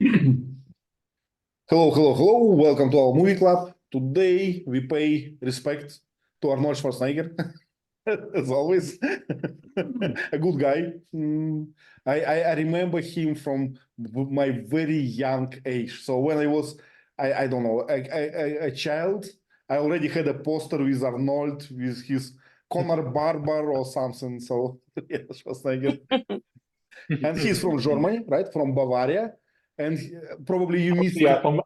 Hello, hello, hello. Welcome to our movie club. Today we pay respect to Arnold Schwarzenegger, as always. A good guy. I remember him from my very young age. So when I was, I don't know, a child, I already had a poster with Arnold, with his Conor Barber or something. So yeah, Schwarzenegger. And he's from Germany, right? From Bavaria. And probably you missed Yeah, from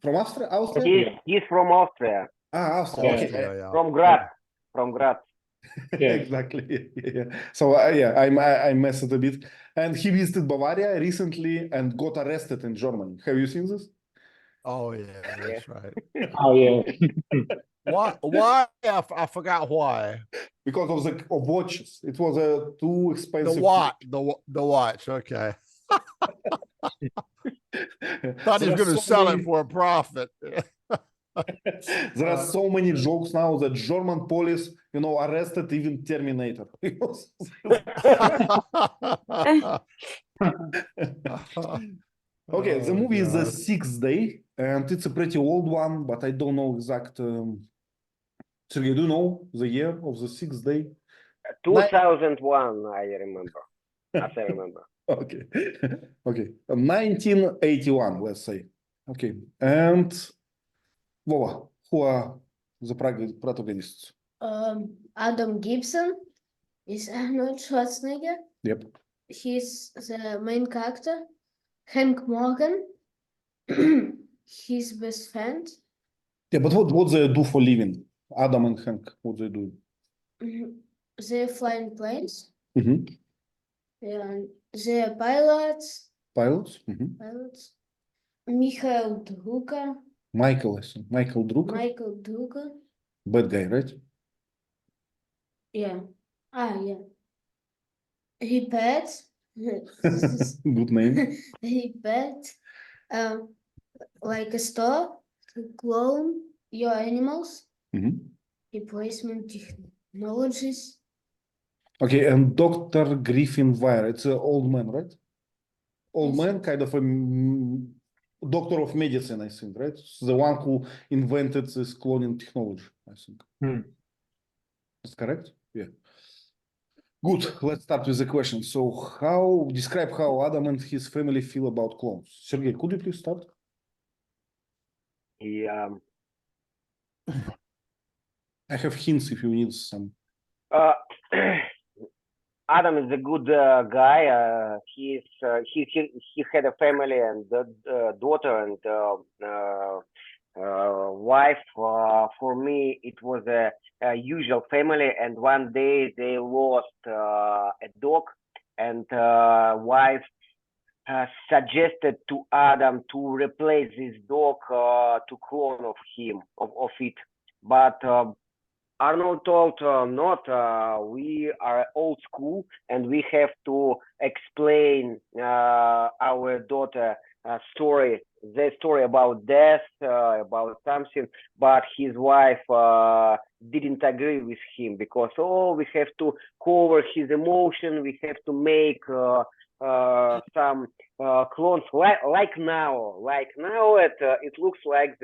from Austria? Austria? Austria. He's from Austria, Austria. Yeah. Okay. Austria, yeah. from Graz, from Graz. Yeah. Exactly. Yeah. So yeah, I messed it a bit. And he visited Bavaria recently and got arrested in Germany. Have you seen this? Oh, yeah, that's right. Oh yeah. Why? Why? I forgot why. Because of the watches. It was a too The expensive. watch. The watch. Okay. Thought he was going to sell it for a profit. There are so many jokes now that German police, arrested even Terminator. Okay, the movie is The Sixth Day, and it's a pretty old one, but I don't know exact. Sergey, do you know the year of The Sixth Day? 2001, I remember. As I remember. Okay, okay, 1981, let's say. Okay, and Vova, who are the protagonists? Adam Gibson is Arnold Schwarzenegger. Yep. He's the main character. Hank Morgan, his best friend. Yeah, but what they do for living? Adam and Hank, what they do? They're flying planes. Mm-hmm. And they're pilots. Pilots? Mm-hmm. Pilots. Michael Drucker. Michael, I think. Michael Drucker? Michael Drucker. Bad guy, right? Yeah. Yeah. He pet. Good name. He pet. Like a store to clone your animals. Mm-hmm. Replacement technologies. Okay, and Dr. Griffin Wire, it's an old man, right? Old Yes. man, kind of a doctor of medicine, I think, right? The one who invented this cloning technology, I think. That's correct? Yeah. Good. Let's start with the question. So describe how Adam and his family feel about clones. Sergey, could you please start? Yeah. I have hints if you need some. Adam is a good guy. He had a family and daughter and wife. For me, it was a usual family. And one day they lost a dog, and wife suggested to Adam to replace this dog to clone of it. But Arnold told not, we are old school and we have to explain our daughter the story about death, about something, but his wife didn't agree with him because, we have to cover his emotion, we have to make some clones like now it looks like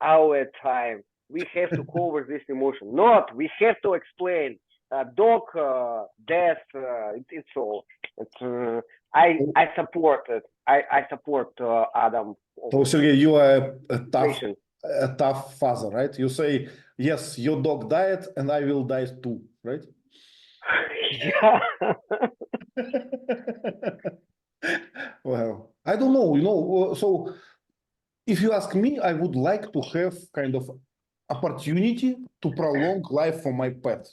our time. We have to cover this emotion. Not, we have to explain dog, death. It's all. I support it. I support Adam. So Sergey, you are a tough father, right? You say, yes, your dog died and I will die too, right? Yeah. Well, I don't know, so if you ask me, I would like to have kind of opportunity to prolong life for my pet.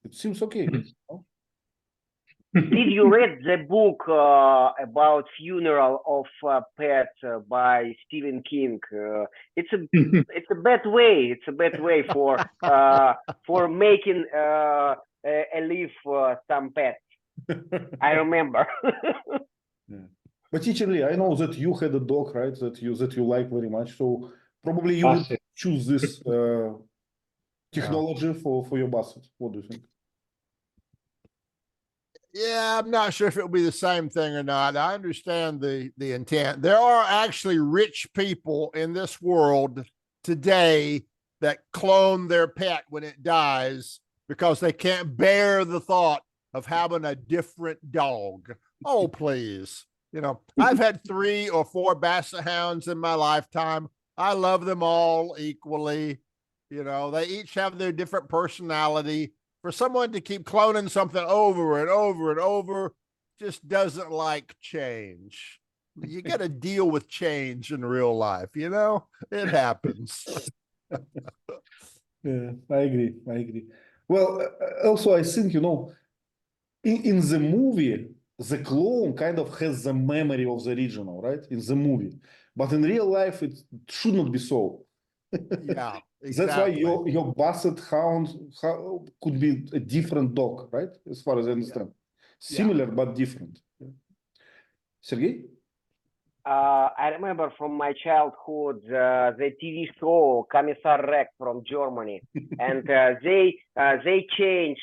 It seems okay. Did you read the book about funeral of pets by Stephen King? It's a bad way. It's a bad way for making a live some pets. I remember. Yeah. But teacher Lee, I know that you had a dog, right? That you like very much. So probably you would choose this technology for your basset. What do you think? Yeah, I'm not sure if it'll be the same thing or not. I understand the intent. There are actually rich people in this world today that clone their pet when it dies because they can't bear the thought of having a different dog. Oh, please. You know, I've had 3 or 4 basset hounds in my lifetime. I love them all equally. You know, they each have their different personality. For someone to keep cloning something over and over and over just doesn't like change. You got to deal with change in real life, you know? It happens. Yeah, I agree. I agree. Well, also, I think, you know, in the movie, the clone kind of has the memory of the original, right? In the movie. But in real life, it should not be so. Yeah, That's why exactly. your basset hound could be a different dog, right? As far as I understand. Similar, but different. Sergey? I remember from my childhood the TV show Commissar Rex from Germany, and they change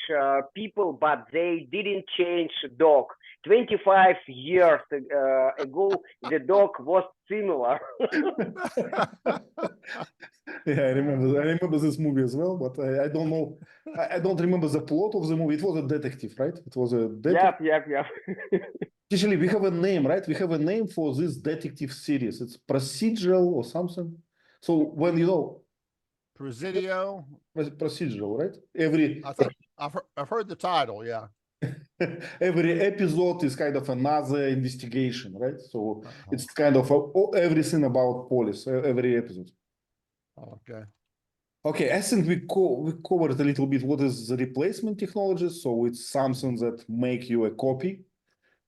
people, but they didn't change dog. 25 years ago, the dog was similar. Yeah, I remember this movie as well, but I don't know. I don't remember the plot of the movie. It was a detective, right? It was a detective. Yep. Actually, we have a name, right? We have a name for this detective series. It's procedural or something. So when you know Presidio. procedural, right? Every I think I've heard the title. Yeah. every episode is kind of another investigation, right? So it's kind of everything about police. Every episode. Okay. Okay, I think we covered a little bit what is the replacement technology. So it's something that make you a copy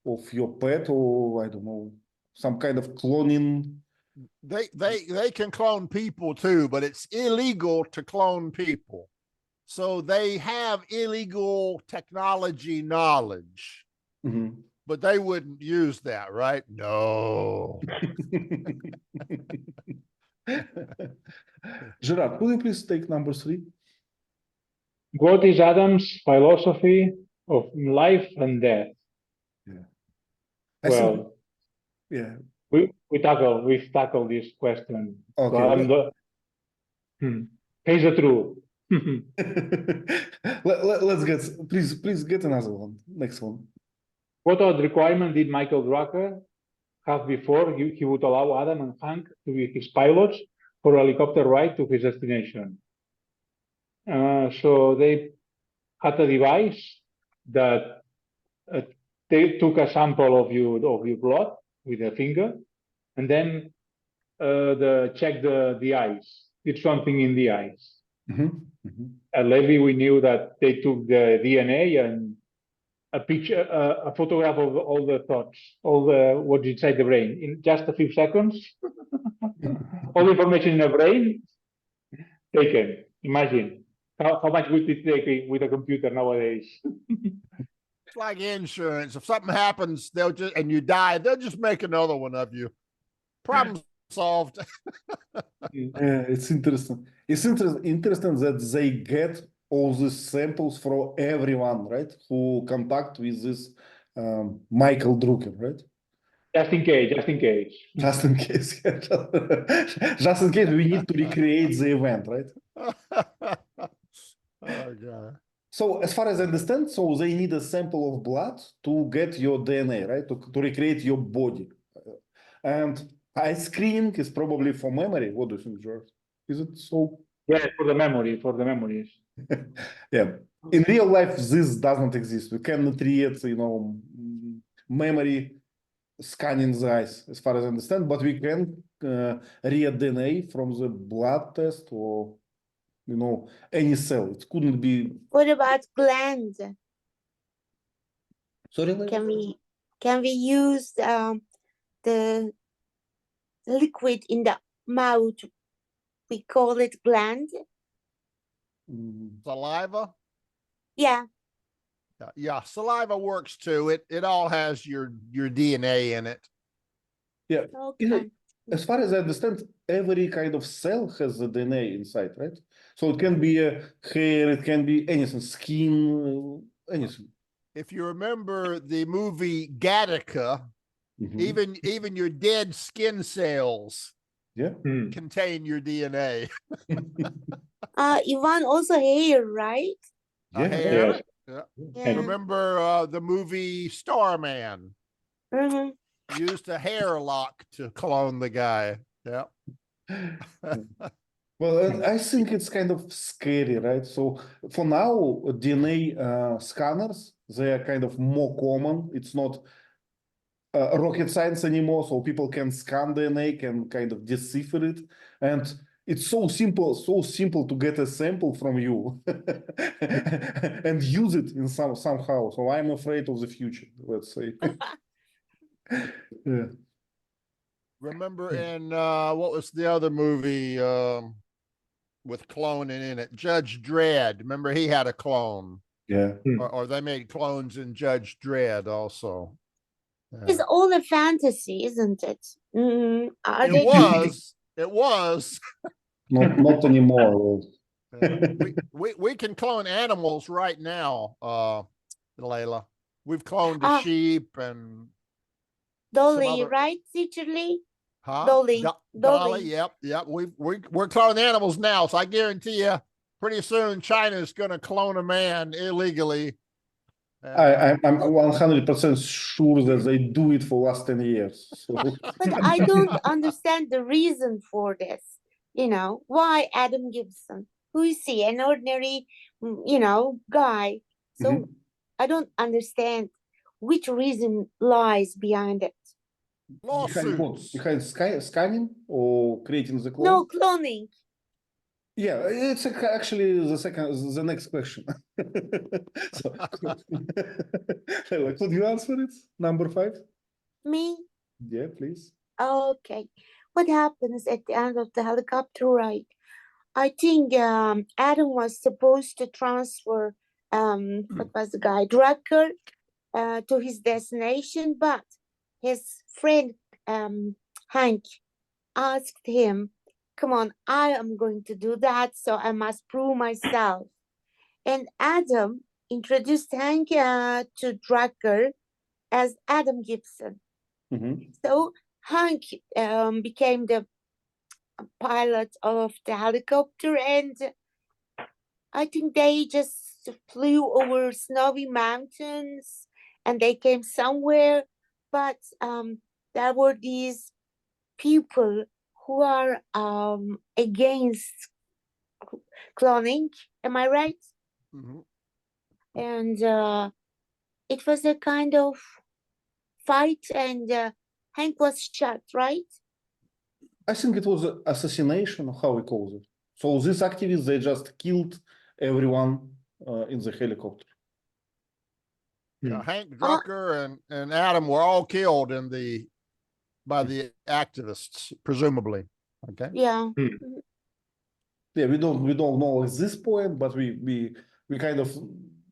of your pet, or I don't know, some kind of cloning. They can clone people too, but it's illegal to clone people. So they have illegal technology knowledge, Mhm. but they wouldn't use that, right? No. Gerard, could you please take number 3? What is Adam's philosophy of life and death? Yeah. Well, yeah. we've tackled this question. Okay. So I'm the here's the truth. Let's get please get another one. Next one. What odd requirement did Michael Drucker have before he would allow Adam and Hank to be his pilots for a helicopter ride to his destination? So they had a device that they took a sample of your blood with a finger, and then check the eyes. Did something in the eyes. At Levy, we knew that they took the DNA and a picture, a photograph of all the thoughts, all the what's inside the brain in just a few seconds. All the information in the brain taken. Imagine how much would it take with a computer nowadays? It's like insurance. If something happens, and you die, they'll just make another one of you. Problem solved. Yeah, it's interesting. It's interesting that they get all these samples from everyone, right? Who contact with this Michael Drucker, right? Just in case. Just in case. Just in case we need to recreate the event, right? Oh, God. So as far as I understand, so they need a sample of blood to get your DNA, right? To recreate your body. And ice cream is probably for memory. What do you think, George? Is it so? Yes, for the memories. Yeah. In real life, this doesn't exist. We cannot create, memory scanning the eyes, as far as I understand, but we can read DNA from the blood test or, any cell. It couldn't be. What about glands? Sorry, Leila? Can we use the liquid in the mouth? We call it gland. Saliva? Yeah. Yeah, saliva works too. It all has your DNA in it. Yeah. Okay. As far as I understand, every kind of cell has the DNA inside, right? So it can be hair, it can be anything, skin, anything. if you remember the movie Gattaca, Mhm. even your dead skin cells Yeah. contain your DNA. Ivan also hair, right? Yeah. Hair. Yes. Yeah. Yeah. Remember the movie Starman? Mhm. Used a hair lock to clone the guy. Yeah. Well, and I think it's kind of scary, right? So for now, DNA scanners, they are kind of more common. It's not rocket science anymore, so people can scan DNA, can kind of decipher it, and it's so simple to get a sample from you and use it in somehow. So I'm afraid of the future, let's say. Yeah. Remember in what was the other movie with cloning in it? Judge Dredd. Remember he had a clone. Yeah. Or they made clones in Judge Dredd also. It's all a fantasy, isn't it? Are It they was. It was. Not anymore. We can clone animals right now, Layla. We've cloned a Ah. sheep and Dolly, other- right, Lee? huh? Dolly. Dolly, yep. We're cloning animals now, so I guarantee you, pretty soon China's going to clone a man illegally. I'm 100% sure that they do it for last 10 years. So. But I don't understand the reason for this. Why Adam Gibson? Who is he? An ordinary, guy. So Mhm. I don't understand which reason lies behind it. Behind what? Lawsuits. Behind scanning or creating the clone? No cloning. Yeah, it's actually the next question. So, could you answer it? Number 5? Me? Yeah, please. Okay. What happens at the end of the helicopter ride? I think Adam was supposed to transfer what was the guy? Drucker to his destination, but his friend Hank asked him, come on, I am going to do that, so I must prove myself. And Adam introduced Hank to Drucker as Adam Gibson. Mhm. So Hank became the pilot of the helicopter, and I think they just flew over snowy mountains and they came somewhere, but there were these people who are against cloning. Am I right? Mhm. And it was a kind of fight, and Hank was shot, right? I think it was assassination, how we call it. So these activists, they just killed everyone in the helicopter. Hank Drucker and Adam were all killed by the activists, presumably. Okay. Yeah. Yeah, we don't know at this point, but we kind of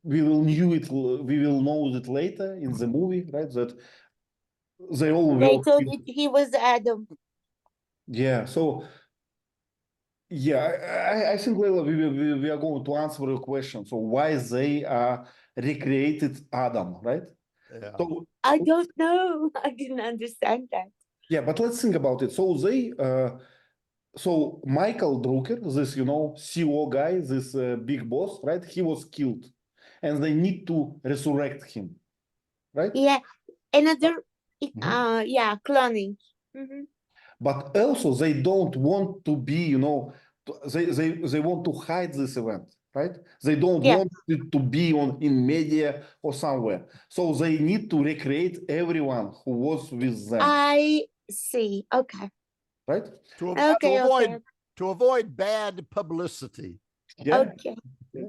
we will know it later in the movie, right? That they all They were thought killed. he was Adam. Yeah, so yeah, I think Leila, we are going to answer your question. So why they recreated Adam, right? Yeah. So I don't know. I didn't understand that. yeah, but let's think about it. So so Michael Drucker, this CO guy, this big boss, right? He was killed, and they need to resurrect him, right? Yeah. Another, Mhm. cloning. Mhm. But also they don't want to be, they want to hide this event, right? They don't Yeah. want it to be in media or somewhere. So they need to recreate everyone who was with them, I see. Okay. right? Okay. To avoid bad publicity. Yeah. Okay. Yeah.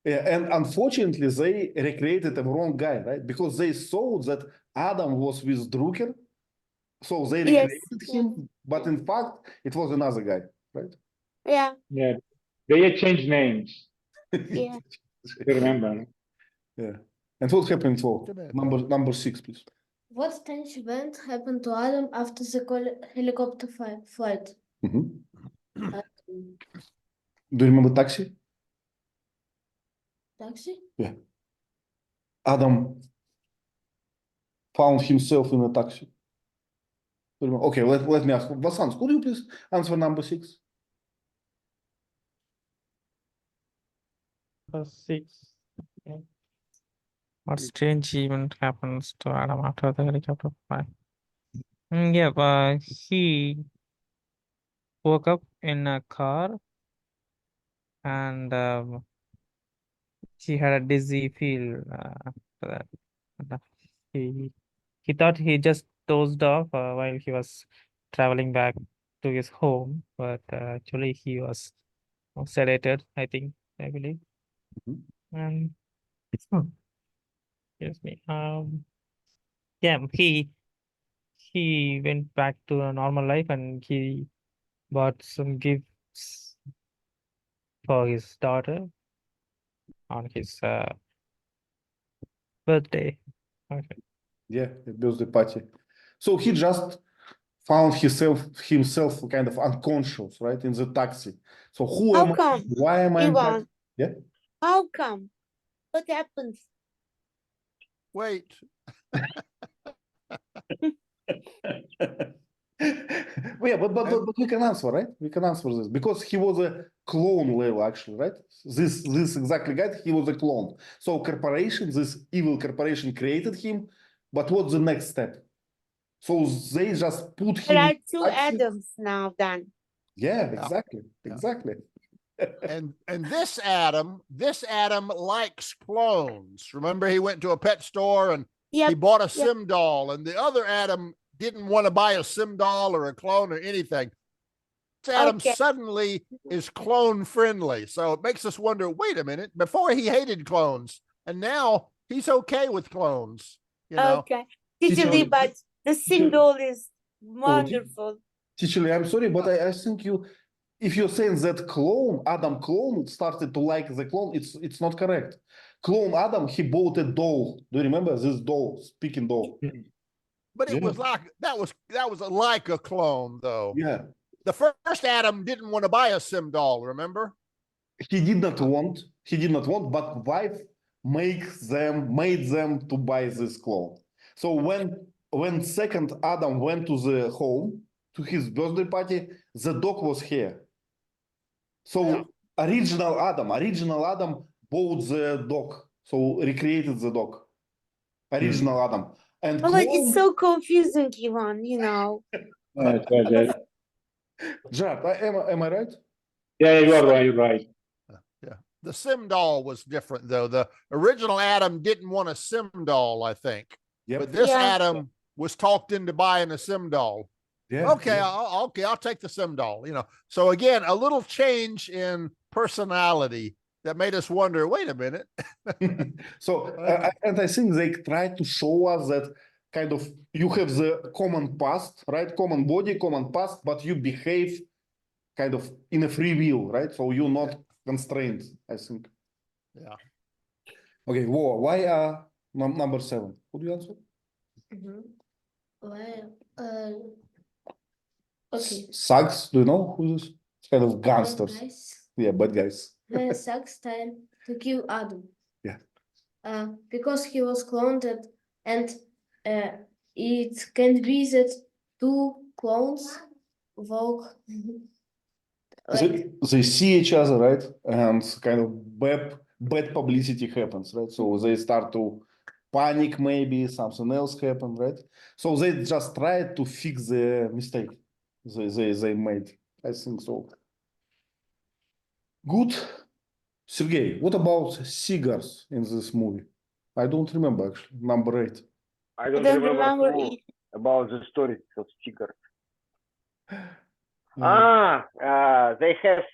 Yeah, and unfortunately, they recreated the wrong guy, right? Because they saw that Adam was with Drucker, so they Yes. recreated him, but in fact, it was another guy, right? Yeah. Yeah. They had changed names. Yeah. You remember? Yeah. And what happened for number 6, please? What strange event happened to Adam after the helicopter flight? Mhm. Um, Do you remember Taxi? Taxi? Yeah. Adam found himself in a taxi? Okay, let me ask. Vasant, could you please answer number 6? Six. Okay. What strange event happens to Adam after the helicopter flight? He woke up in a car and he had a dizzy feel after that. And, he thought he just dozed off while he was traveling back to his home, but actually he was sedated, I believe. Mhm. And excuse me. He went back to a normal life and he bought some gifts for his daughter on his birthday. Okay. Yeah, a birthday party. So he just found himself kind of unconscious, right, in the taxi. So who am How I? come, Why am I in Ivan? taxi? Yeah. How come? What happened? Wait, Yeah, but we can answer, right? We can answer this because he was a clone level, actually, right? This exactly guy, he was a clone. So corporation, this evil corporation created him, but what's the next step? So they just put There him are in two taxi. Adams now then. Yeah, Yeah. exactly, Yeah. exactly. and this Adam likes clones. Remember, he went to a pet store and he Yep, bought a yep. sim doll, and the other Adam didn't want to buy a sim doll or a clone or anything. This Adam Okay. suddenly is clone friendly. So it makes us wonder, wait a minute, before he hated clones, and now he's okay with clones, you know. Okay. Teacher Teacher Lee, Lee, but the teacher- symbol is Oh, wonderful. Teacher Lee, I'm sorry, but I think if you're saying that Adam clone started to like the clone, it's not correct. Clone Adam, he bought a doll. Do you remember this doll, speaking doll? But it Yeah. was like that was like a clone, though. Yeah. The first Adam didn't want to buy a sim doll, remember? He did not want, but wife made them to buy this clone. So when second Adam went to the home to his birthday party, the dog was here. So Yeah. original Adam bought the dog, so recreated the dog. Original Adam. And Oh, it's clone, so confusing, Ivan, you know. Gerard, am I right? Yeah, you are right. You're right. Yeah. The sim doll was different, though. The original Adam didn't want a sim doll, I think. Yep. But this Yeah. Adam was talked into buying a sim doll. Yeah. Okay, I'll take the sim doll, you know. So again, a little change in personality that made us wonder, wait a minute. So, and I think they try to show us that kind of you have the common past, right? Common body, common past, but you behave kind of in a free will, right? So you're not constrained, I think. Yeah. Okay, why number 7? Could you answer? Why? Okay. Sags, do you know who this? It's kind of Bad gangsters. guys. Yeah, bad guys. Sags time to kill Adam. Yeah. Because he was cloned and it can be that two clones walk like They see each other, right? And kind of bad publicity happens, right? So they start to panic, maybe something else happened, right? So they just try to fix the mistake they made. I think so. Good. Sergey, what about cigars in this movie? I don't remember actually. Number 8. I don't Don't remember remember too it. about the story of sticker. Mm. They have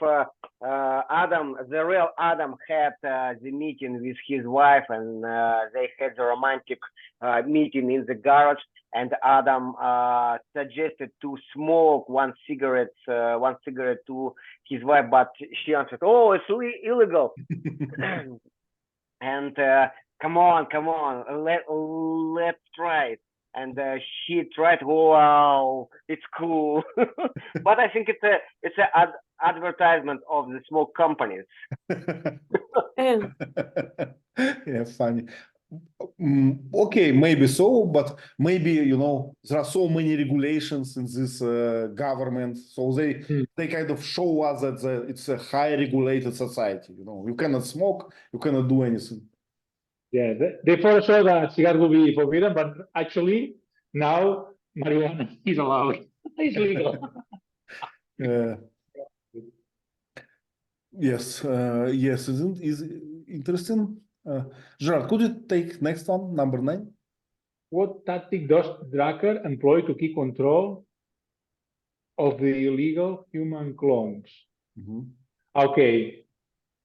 Adam, the real Adam had the meeting with his wife, and they had the romantic meeting in the garage. And Adam suggested to smoke one cigarette to his wife, but she answered, "Oh, it's illegal." And come on, let's try it. And she tried. Wow, it's cool. But I think it's a advertisement of the smoke companies. Um, Yeah, funny. Okay, maybe so, but maybe, you know, there are so many regulations in this government, so they kind of show us that it's a high regulated society. You know, you cannot smoke, you cannot do anything. Yeah, they foresaw that cigars will be forbidden, but actually now marijuana is allowed. It's legal. Uh, yes, yes, isn't is interesting. Gerard, could you take next one, number 9? What tactic does Drucker employ to keep control of the illegal human clones? Mhm. Okay,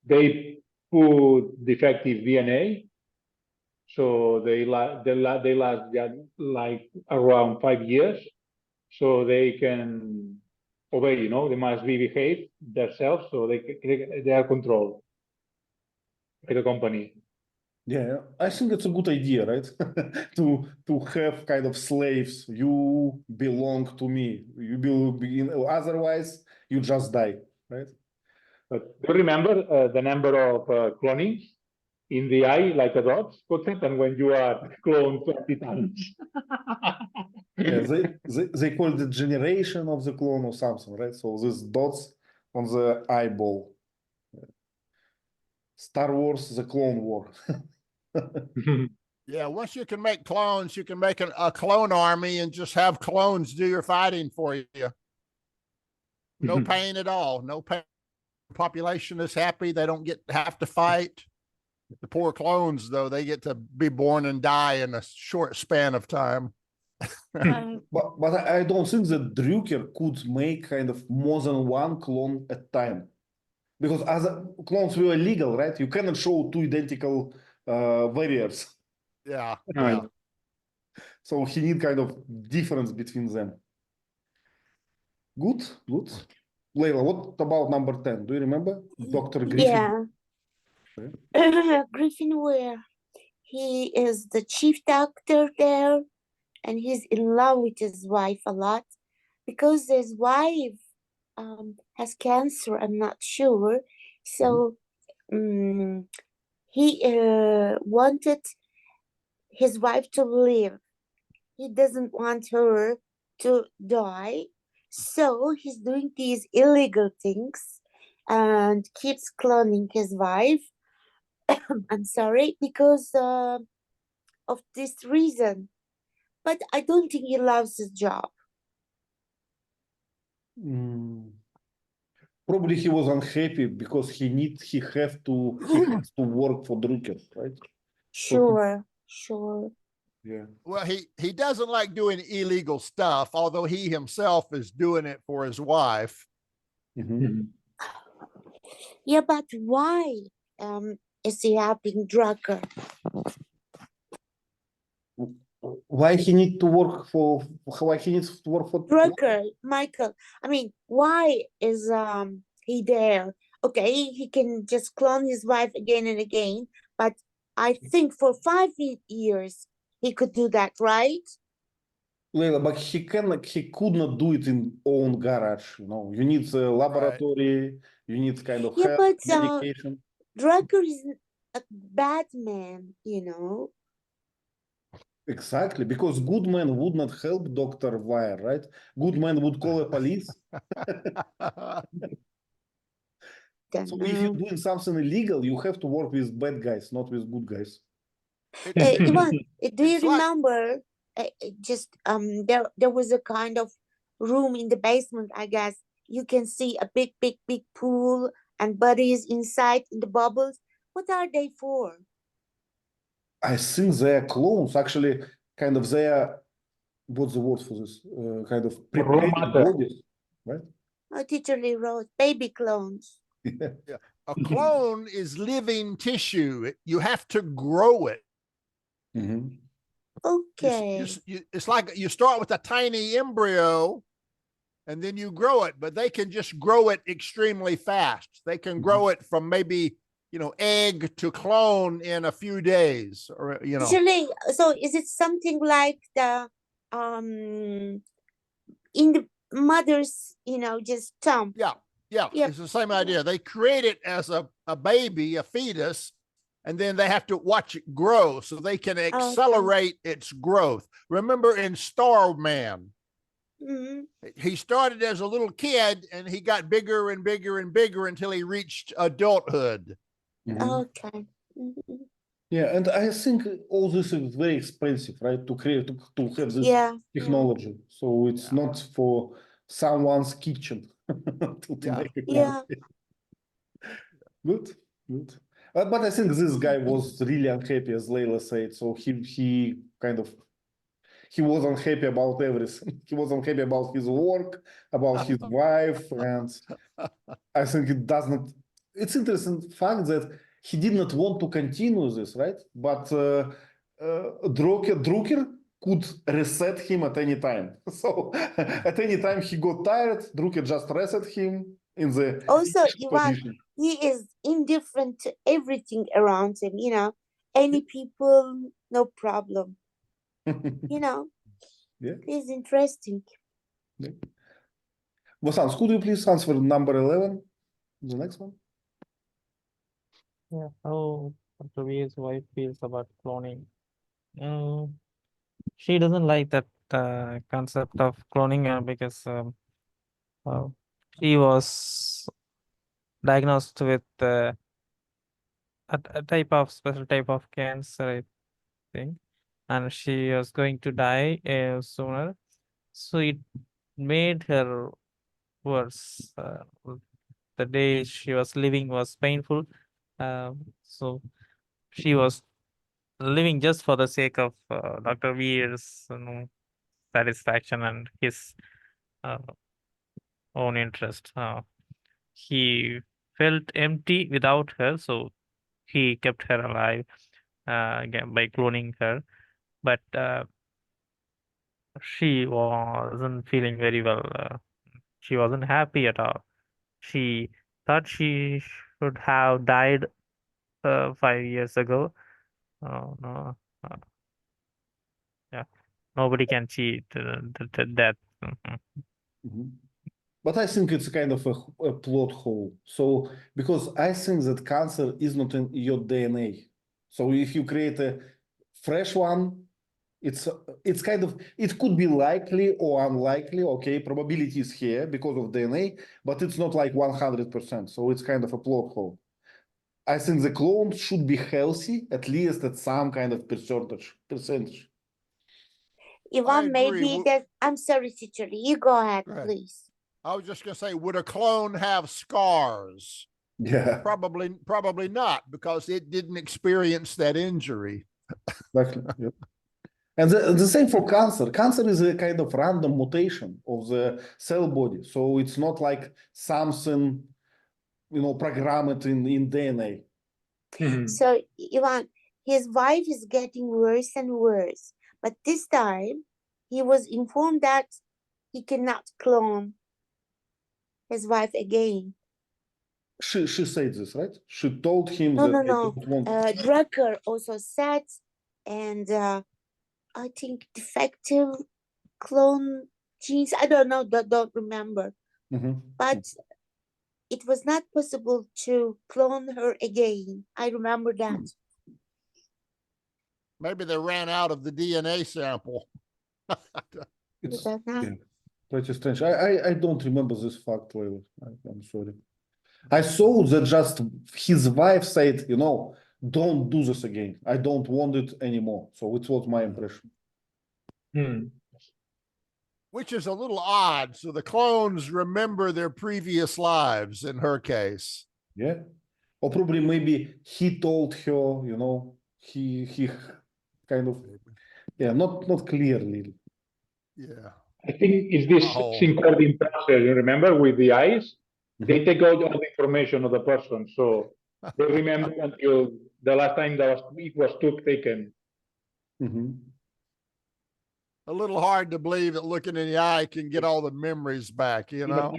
they put defective DNA, so they last like around 5 years, so they can obey. You know, they must be behave themselves, so they are controlled by the company. Yeah, I think it's a good idea, right? To have kind of slaves. You belong to me. You begin. Otherwise, you just die, right? But do you remember the number of clonings in the eye, like a dot? What happens when you are cloned 20 times? Yeah, they call it generation of the clone or something, right? So these dots on the eyeball. Star Wars: The Clone War. Yeah, once you can make clones, you can make a clone army and just have clones do your fighting for you. No pain at all. No pain. Population is happy. They don't have to fight. The poor clones, though, they get to be born and die in a short span of time. But I don't think that Drucker could make kind of more than one clone at a time. Because other clones were illegal, right? You cannot show two identical warriors. Yeah, No, yeah. So he need kind of difference between them. Good, good. Leila, what about number 10? Do you remember? Dr. Griffin. Yeah. Griffin Ware. He is the chief doctor there, and he's in love with his wife a lot because his wife has cancer. I'm not sure. So he wanted his wife to live. He doesn't want her to die. So he's doing these illegal things and keeps cloning his wife. I'm sorry, because of this reason. But I don't think he loves his job. Probably he was unhappy because he has to work for Drucker, right? Sure. Yeah. Well, he doesn't like doing illegal stuff, although he himself is doing it for his wife. Yeah, but why is he helping Drucker? Why he needs to work for Drucker, Michael? I mean, why is he there? Okay, he can just clone his wife again and again, but I think for 5 years he could do that, right? Leila, but he could not do it in own garage. You know, you need a laboratory, you need kind of Yeah, help, but medication. Drucker is a bad man, you know. Exactly, because good man would not help Dr. Wire, right? Good man would call the police. So if you're doing something illegal, you have to work with bad guys, not with good guys. Ivan, do you It's like- remember there was a kind of room in the basement, I guess. You can see a big pool and buddies inside in the bubbles. What are they for? I think they are clones. Actually, kind of they are, what's the word for this? Kind of preparing bodies, right? Oh, teacher Lee wrote baby clones. Yeah. A clone is living tissue. You have to grow it. Okay. It's like you start with a tiny embryo and then you grow it, but they can just grow it extremely fast. They can grow it from maybe, egg to clone in a few days, or, Teacher Lee, so is it something like the in the mother's, just thumb? Yeah. It's the same idea. They create it as a baby, a fetus, and then they have to watch it grow so they can accelerate its growth. Remember in Starman, he started as a little kid and he got bigger and bigger and bigger until he reached adulthood. Okay. Yeah, and I think all this is very expensive, right? To create, to have this technology. So it's not for someone's kitchen to make a clone. Good, good. But I think this guy was really unhappy, as Layla said. So he kind of, he was unhappy about everything. He was unhappy about his work, about his wife, and I think it does not. It's interesting fact that he did not want to continue this, right? But Drucker could reset him at any time. So at any time he got tired, Drucker just reset him in the Also, Ivan, position. he is indifferent to everything around him, you know. Any people, no problem. You know, it's interesting. Vasant, could you please answer number 11, the next one? Yeah, how Dr. V's wife feels about cloning. She doesn't like that concept of cloning because she was diagnosed with a type of special type of cancer, I think, and she was going to die sooner. So it made her worse. The day she was living was painful. So she was living just for the sake of Dr. Weir's satisfaction and his own interest. He felt empty without her, so he kept her alive again by cloning her. But she wasn't feeling very well. She wasn't happy at all. She thought she should have died 5 years ago. Oh, no. Yeah, nobody can cheat death. But I think it's kind of a plot hole. So, because I think that cancer is not in your DNA. So if you create a fresh one, it's kind of, it could be likely or unlikely. Okay, probability is here because of DNA, but it's not like 100%. So it's kind of a plot hole. I think the clone should be healthy, at least at some kind of percentage. Ivan, maybe that, I'm sorry, teacher, you go ahead, please. I was just going to say, would a clone have scars? Yeah. Probably not, because it didn't experience that injury. Exactly. Yep. And the same for cancer. Cancer is a kind of random mutation of the cell body. So it's not like something, programmed in DNA. So, Ivan, his wife is getting worse and worse. But this time, he was informed that he cannot clone his wife again. She said this, right? She told him No. Drucker also said, and I think defective clone genes. I don't know, don't remember. But it was not possible to clone her again. I remember that. Maybe they ran out of the DNA sample. It's pretty strange. I don't remember this fact, Layla. I'm sorry. I saw that just his wife said, don't do this again. I don't want it anymore. So it was my impression. Which is a little odd. So the clones remember their previous lives in her case. Yeah. Or probably maybe he told her, he kind of, not clearly. Yeah. I think it's this syncording process, you remember, with the eyes? They take out all the information of the person. So they remember until the last time it was taken. A little hard to believe that looking in the eye can get all the memories back, Yeah.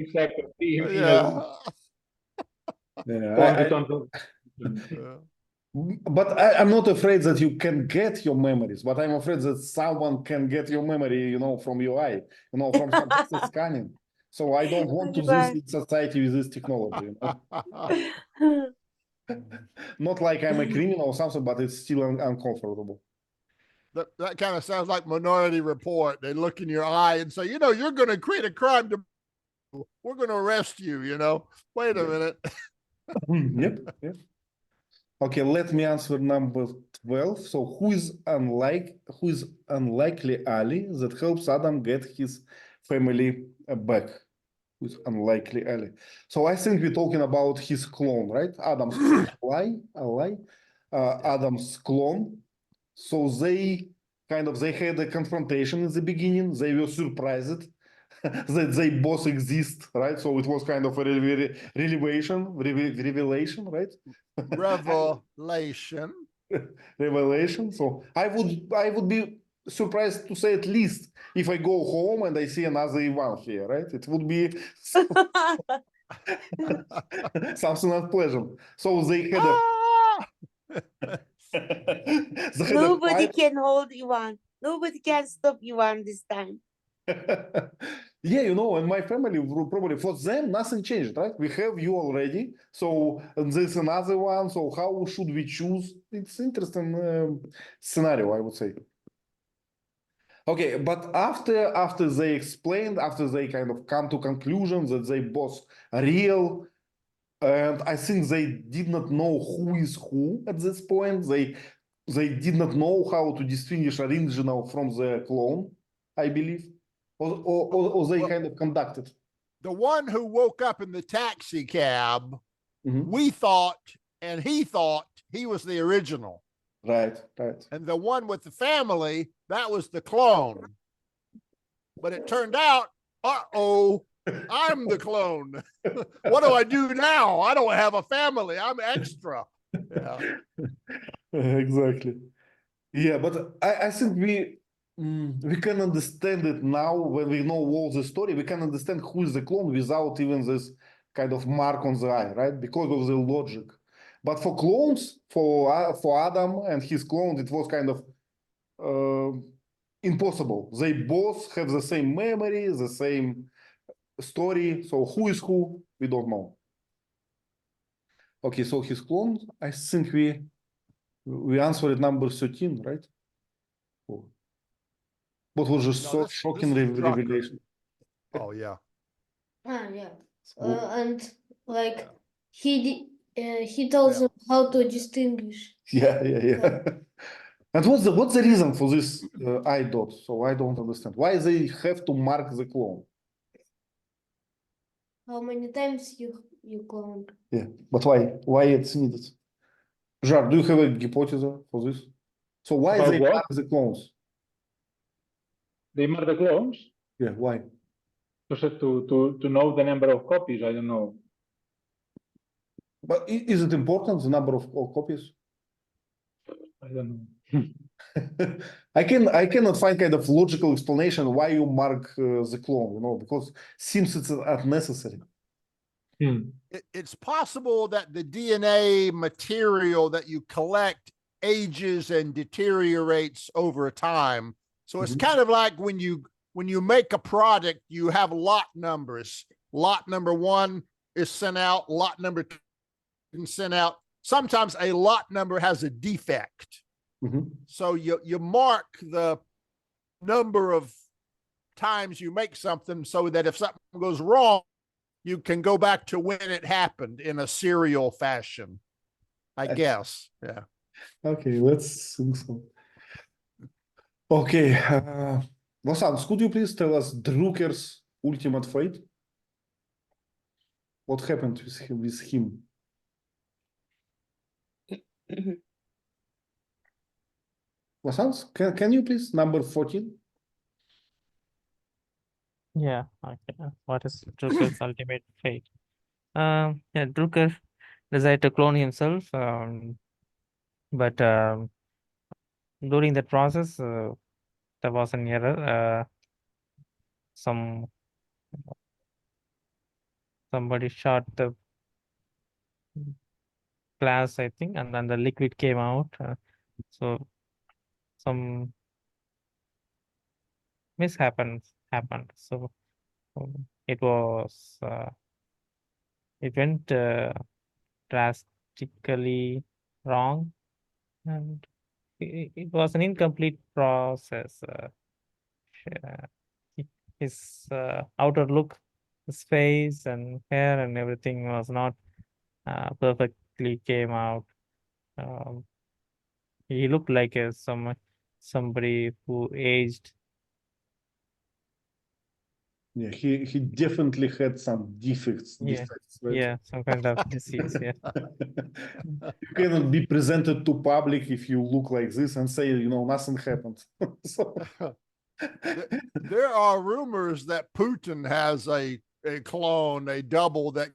But I'm not afraid that you can get your memories, but I'm afraid that someone can get your memory, from your eye, from some scanning. So I don't want to live in society with this technology. Not like I'm a criminal or something, but it's still uncomfortable. That kind of sounds like Minority Report. They look in your eye and say, you're going to create a crime. We're going to arrest you, Wait a minute. Yep. Okay, let me answer number 12. So who is unlikely Ali that helps Adam get his family back? Who's unlikely Ali? So I think we're talking about his clone, right? Adam's ally, Adam's clone. So they had a confrontation in the beginning. They were surprised that they both exist, right? So it was kind of a revelation, right? Revelation. Revelation. So I would be surprised, to say at least, if I go home and I see another Ivan here, right? It would be something unpleasant. So they had a Nobody fight. can hold Ivan. Nobody can stop Ivan this time. Yeah, and my family probably, for them nothing changed, right? We have you already, so there's another one. So how should we choose? It's interesting scenario, I would say. Okay, but after they explained, after they kind of come to conclusion that they both are real, and I think they did not know who is who at this point. They did not know how to distinguish original from the clone, I believe, or they kind of conducted. The one who woke up in the taxi cab, we thought, and he thought he was the original. Right. And the one with the family, that was the clone. But it turned out, I'm the clone. What do I do now? I don't have a family. I'm extra. Yeah. Exactly. Yeah, but I think we can understand it now when we know all the story. We can understand who is the clone without even this kind of mark on the eye, right? Because of the logic. But for clones, for Adam and his clone, it was kind of impossible. They both have the same memory, the same story. So who is who? We don't know. Okay, so his clone, I think we answered number 13, right? What was just so shocking revelation? Oh, yeah. Yeah. And like he tells them how to distinguish. Yeah. And what's the reason for this eye dot? So I don't understand why they have to mark the clone. How many times you cloned? Yeah, but why it's needed? Jar, do you have a hypothesis for this? So why About they what? mark the clones? They mark the clones Yeah, why? to know the number of copies. I don't know. But is it important, the number of copies? I don't know. I cannot find kind of logical explanation why you mark the clone, because seems it's unnecessary. It's possible that the DNA material that you collect ages and deteriorates over time. So it's kind of like when you make a product, you have lot numbers. Lot number 1 is sent out, lot number 2 is sent out. Sometimes a lot number has a defect. So you mark the number of times you make something so that if something goes wrong, you can go back to when it happened in a serial fashion, I guess. Yeah. Okay, let's think so. Okay, Vasant, could you please tell us Drucker's ultimate fate? What happened with him? Vasant, can you please number 14? Yeah, okay. What is Drucker's ultimate fate? Yeah, Drucker decided to clone himself, but during that process, there was an error. Somebody shot the glass, I think, and then the liquid came out. So some happened. So it was it went genetically wrong, and it was an incomplete process. His outer look, his face and hair and everything was not perfectly came out. He looked like somebody who aged. Yeah, he definitely had some defects. Yeah, defects, right? yeah, some kind of disease. Yeah. You cannot be presented to public if you look like this and say, nothing happened. So, There are rumors that Putin has a clone, a double that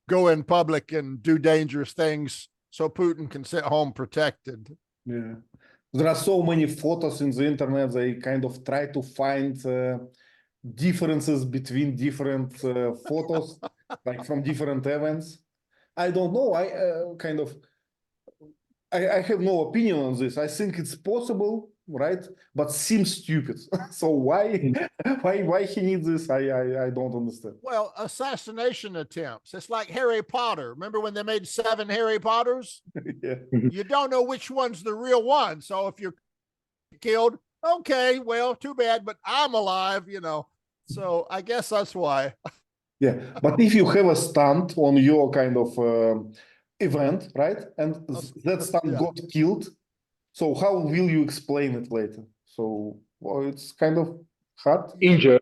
go in public and do dangerous things so Putin can sit home protected. yeah. There are so many photos in the internet. They kind of try to find differences between different photos, like from different events. I don't know. I have no opinion on this. I think it's possible, right? But seems stupid. So why he needs this? I don't understand. Well, assassination attempts. It's like Harry Potter. Remember when they made 7 Harry Potters? Yeah. You don't know which one's the real one. So if you're killed, okay, well, too bad, but I'm alive, So I guess that's why. Yeah, but if you have a stunt on your kind of event, right, and that stunt got killed, so how will you explain it later? So, well, it's kind of hard. Injured.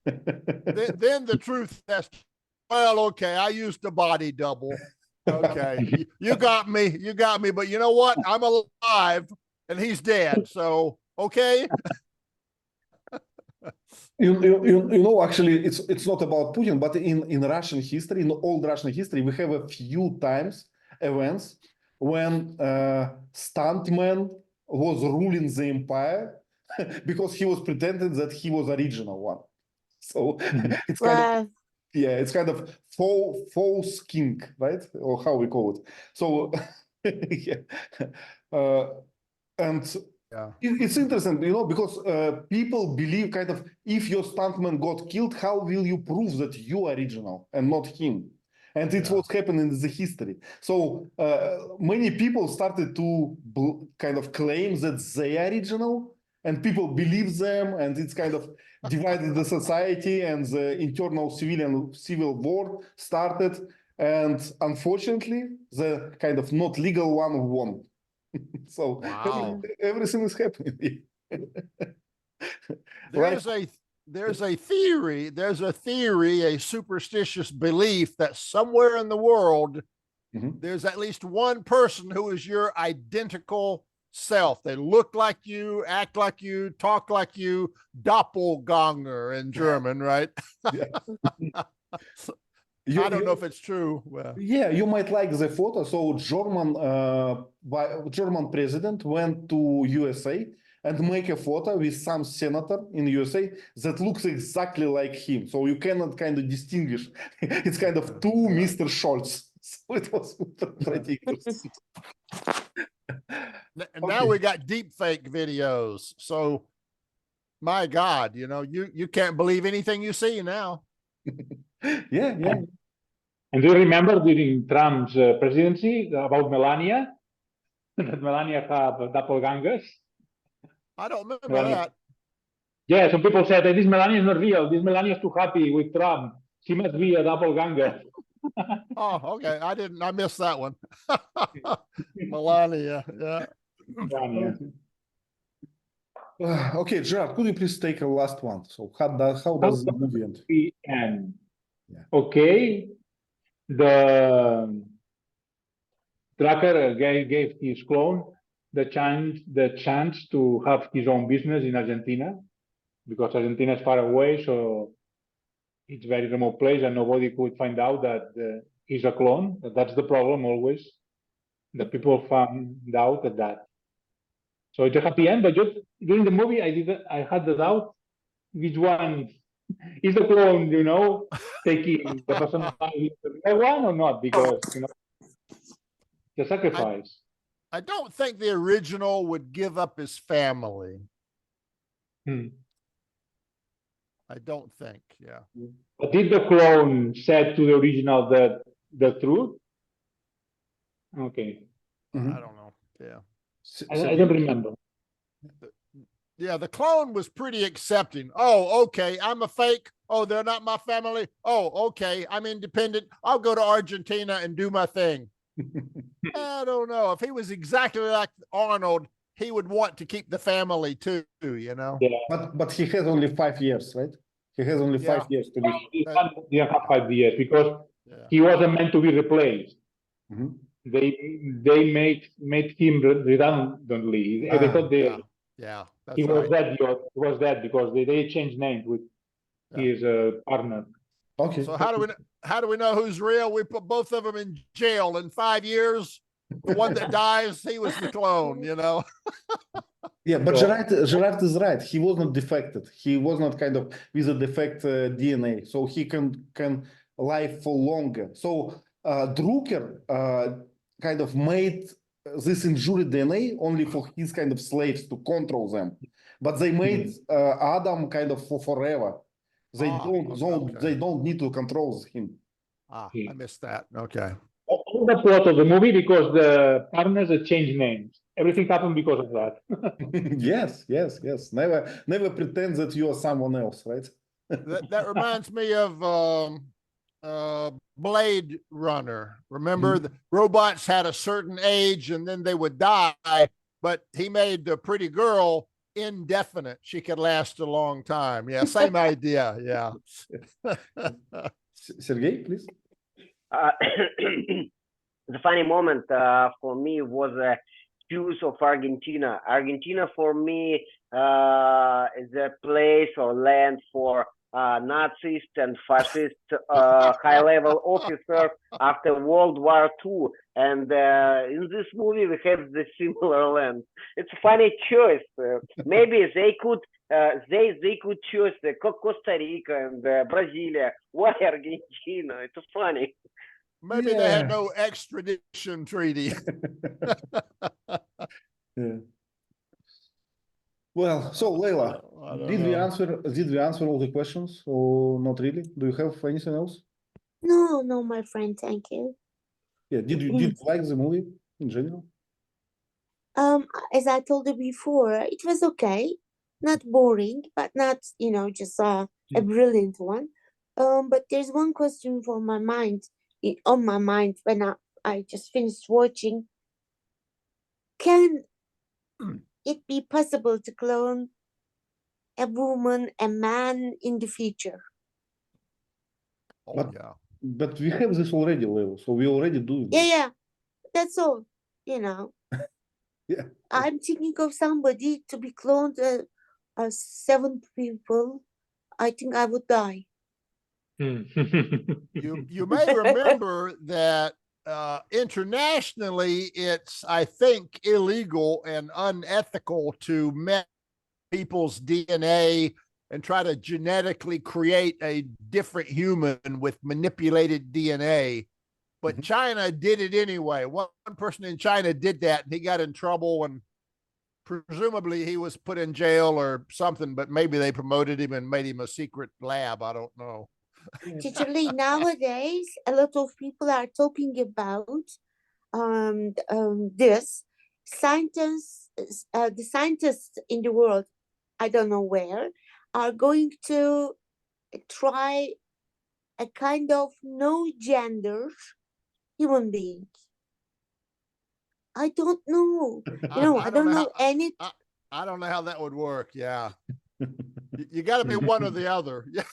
Then the truth has, well, okay, I used a body double. Okay, you got me, but you know what? I'm alive and he's dead. So, okay. Actually, it's not about Putin, but in Russian history, in old Russian history, we have a few times events when stuntman was ruling the empire because he was pretending that he was original one. So it's kind of false king, right? Or how we call it. So yeah, and. Yeah. It's interesting, because people believe kind of if your stuntman got killed, how will you prove that you are original and not him? And it's what's happening in the history. So many people started to kind of claim that they are original, and people believe them, and it's kind of divided the society, and the internal civil war started. And unfortunately, the kind of not legal one won. So wow. everything is happening. There's a theory, a superstitious belief that somewhere in the world, there's at least one person who is your identical self. They look like you, act like you, talk like you, doppelganger in German, right? I don't know if it's true. Well, yeah, you might like the photo. So German president went to USA and make a photo with some senator in USA that looks exactly like him. So you cannot kind of distinguish. It's kind of two Mr. Scholz. So it was pretty interesting. Now we got deep fake videos. So my God, you can't believe anything you see now. Yeah. And do you remember during Trump's presidency about Melania? That Melania have doppelgangers? I don't remember that. Yeah, some people said that this Melania is not real. This Melania is too happy with Trump. She must be a doppelganger. Oh, okay. I missed that one. Melania, yeah. Melania. Okay, Gerard, could you please take a last one? So how does the movie end? Yeah. Okay. The tracker gave his clone the chance to have his own business in Argentina, because Argentina is far away, so it's a very remote place, and nobody could find out that he's a clone. That's the problem always, that people found out that. So it's a happy end, but just during the movie, I had the doubt which one is the clone, taking the personality of the real one or not, because the sacrifice. I don't think the original would give up his family. I don't think, yeah. But did the clone say to the original the truth? Okay. Mhm. I don't know. Yeah. I Sergey? don't remember. Yeah, the clone was pretty accepting. Oh, okay, I'm a fake. Oh, they're not my family. Oh, okay, I'm independent. I'll go to Argentina and do my thing. I don't know. If he was exactly like Arnold, he would want to keep the family too, you know? Yeah. But he has only 5 years, right? He has only Yeah. 5 years to live. He didn't have 5 years because Yeah. he wasn't meant to be replaced. Mhm. They made him redundantly. They Ah, thought Yeah. Yeah. That's he was right. dead. He was dead because they changed names with Yeah. his partner. Okay. So how do we know who's real? We put both of them in jail in 5 years. The one that dies, he was the clone, you know? Yeah, but So- Gerard is right. He was not defected. He was not kind of with a defect DNA, so he can live for longer. So Drucker kind of made this injured DNA only for his kind of slaves to control them, but they made Adam kind of for forever. They Okay. don't need to control him. I missed that. Okay. all the plot of the movie because the partners had changed names. Everything happened because of that. Yes. Never pretend that you are someone else, right? That reminds me of Blade Runner. Remember, the robots had a certain age and then they would die, but he made the pretty girl indefinite. She could last a long time. Yeah, same idea. Yeah. Sergey, please. The funny moment for me was choose of Argentina. Argentina for me is a place or land for Nazis and fascist high-level officers after World War II. And in this movie, we have the similar land. It's a funny choice. Maybe they could choose Costa Rica and Brasilia. Why Argentina? It's funny. Maybe they had no extradition treaty. Yeah. Well, so Leila, did we answer all the questions or not really? Do you have anything else? No, my friend, thank you. Yeah, did you like the movie in general? As I told you before, it was okay, not boring, but not, just a brilliant one. But there's one question for my mind, on my mind when I just finished watching. Can it be possible to clone a woman, a man in the future? But we have this already, Leila, so we already do this. Yeah, that's all, Yeah. I'm thinking of somebody to be cloned, 7 people. I think I would die. You may remember that internationally, it's, I think, illegal and unethical to mess people's DNA and try to genetically create a different human with manipulated DNA. But China did it anyway. One person in China did that, and he got in trouble, and presumably he was put in jail or something, but maybe they promoted him and made him a secret lab. I don't know. Teacher Lee, nowadays, a lot of people are talking about this. The scientists in the world, I don't know where, are going to try a kind of no gender human being. I don't know. I don't know any. I don't know how that would work. Yeah. You got to be one or the other. Yeah.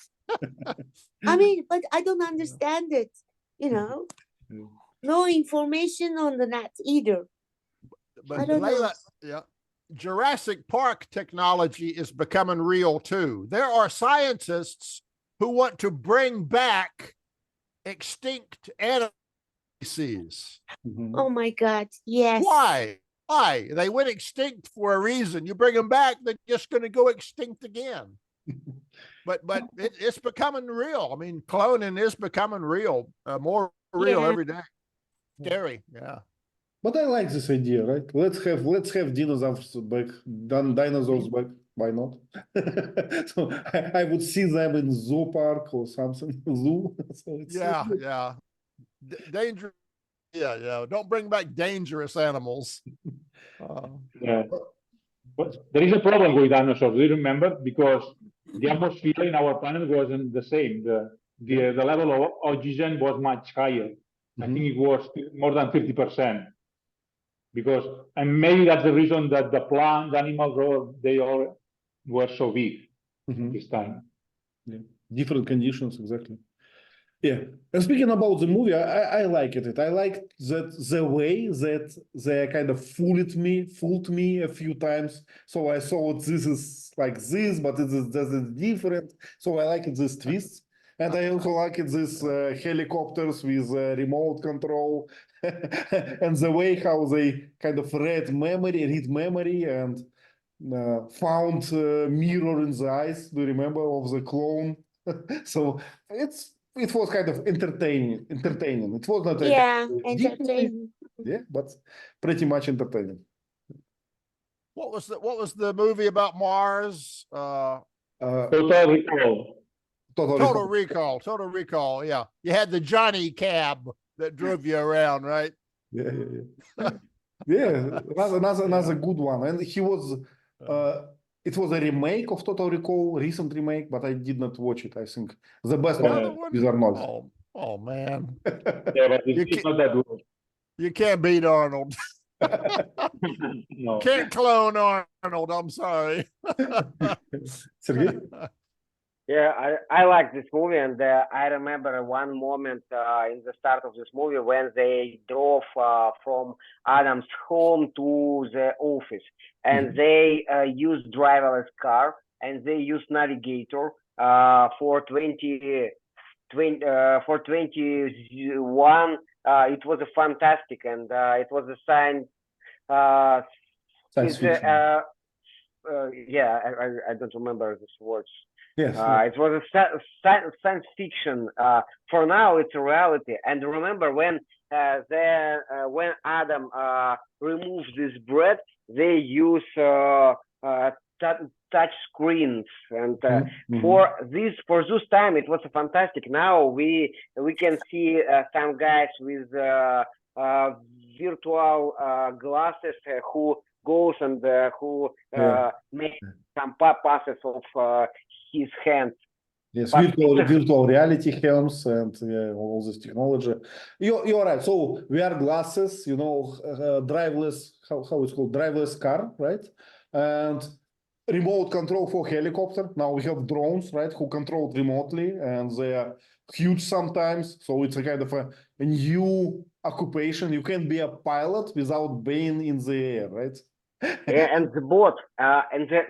I mean, but I don't understand it. No information on the net either. But I don't know. Yeah, Jurassic Park technology is becoming real too. There are scientists who want to bring back extinct animal species. Oh my God! Yes. Why? They went extinct for a reason. You bring them back, they're just going to go extinct again. But it's becoming real. I mean, cloning is becoming real, more real every day. Scary, yeah. But I like this idea, right? Let's have dinosaurs back, dinosaurs back. Why not? So I would see them in zoo park or something, zoo. So yeah. Dangerous Yeah. Don't bring back dangerous animals. Yeah. But there is a problem with dinosaurs. Do you remember? Because the atmosphere in our planet wasn't the same. The level of oxygen was much higher. I think it was more than 50%. Because, and maybe that's the reason that the plants, animals, they all were so big at this time. Yeah. Different conditions, exactly. Yeah. And speaking about the movie, I liked it. I liked that the way that they kind of fooled me a few times. So I thought this is like this, but it is different. So I liked this twist. And I also liked this helicopters with remote control and the way how they kind of read memory and found mirror in the eyes. Do you remember of the clone? So it was kind of entertaining. It was not Yeah, deeply, entertaining. yeah, but pretty much entertaining. What was the movie about Mars? Total Recall. Total Recall. Yeah, you had the Johnny cab that drove you around, right? Yeah. Yeah, another good one. And he was it was a remake of Total Recall, recent remake, but I did not watch it. I think the best one with Arnold. Oh man. Yeah, but it's not that good. You can't beat Arnold. No. Can't clone Arnold. I'm sorry. Sergey? Yeah, I like this movie, and I remember one moment in the start of this movie when they drove from Adam's home to the office, and they used driverless car, and they used navigator for 21. It was a fantastic, and it was a science fiction. Yeah, I don't remember these words. Yes. It was a science fiction. For now, it's a reality. And remember when when Adam removes this bread, they use touch screens, and for this time it was fantastic. Now we can see some guys with virtual glasses who goes and who make some passes of his hands. Yes, virtual reality helms and all this technology. You're right. So VR glasses, driverless, how it's called, driverless car, right? And remote control for helicopter. Now we have drones, right, who control remotely, and they are huge sometimes. So it's a kind of a new occupation. You can be a pilot without being in the air, right? And the bot, and the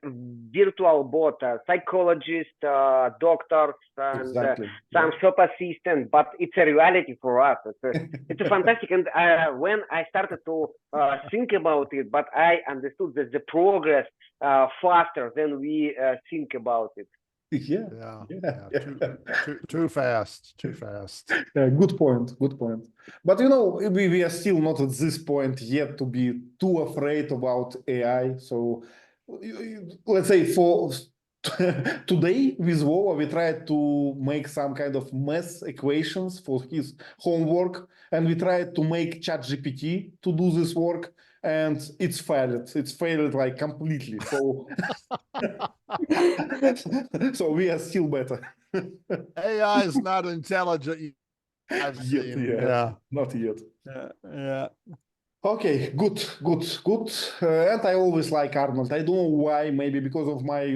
virtual bot, psychologist, doctors, and some shop assistant, but it's a reality for us. It's a fantastic. And when I started to think about it, but I understood that the progress faster than we think about it. Too fast. Good point. But we are still not at this point yet to be too afraid about AI. So let's say for today with Vova, we tried to make some kind of math equations for his homework, and we tried to make ChatGPT to do this work, and it's failed like completely. So so we are still better. AI is not intelligent. I've seen. Yeah. Not yet. Yeah. Okay, good. And I always like Arnold. I don't know why. Maybe because of my,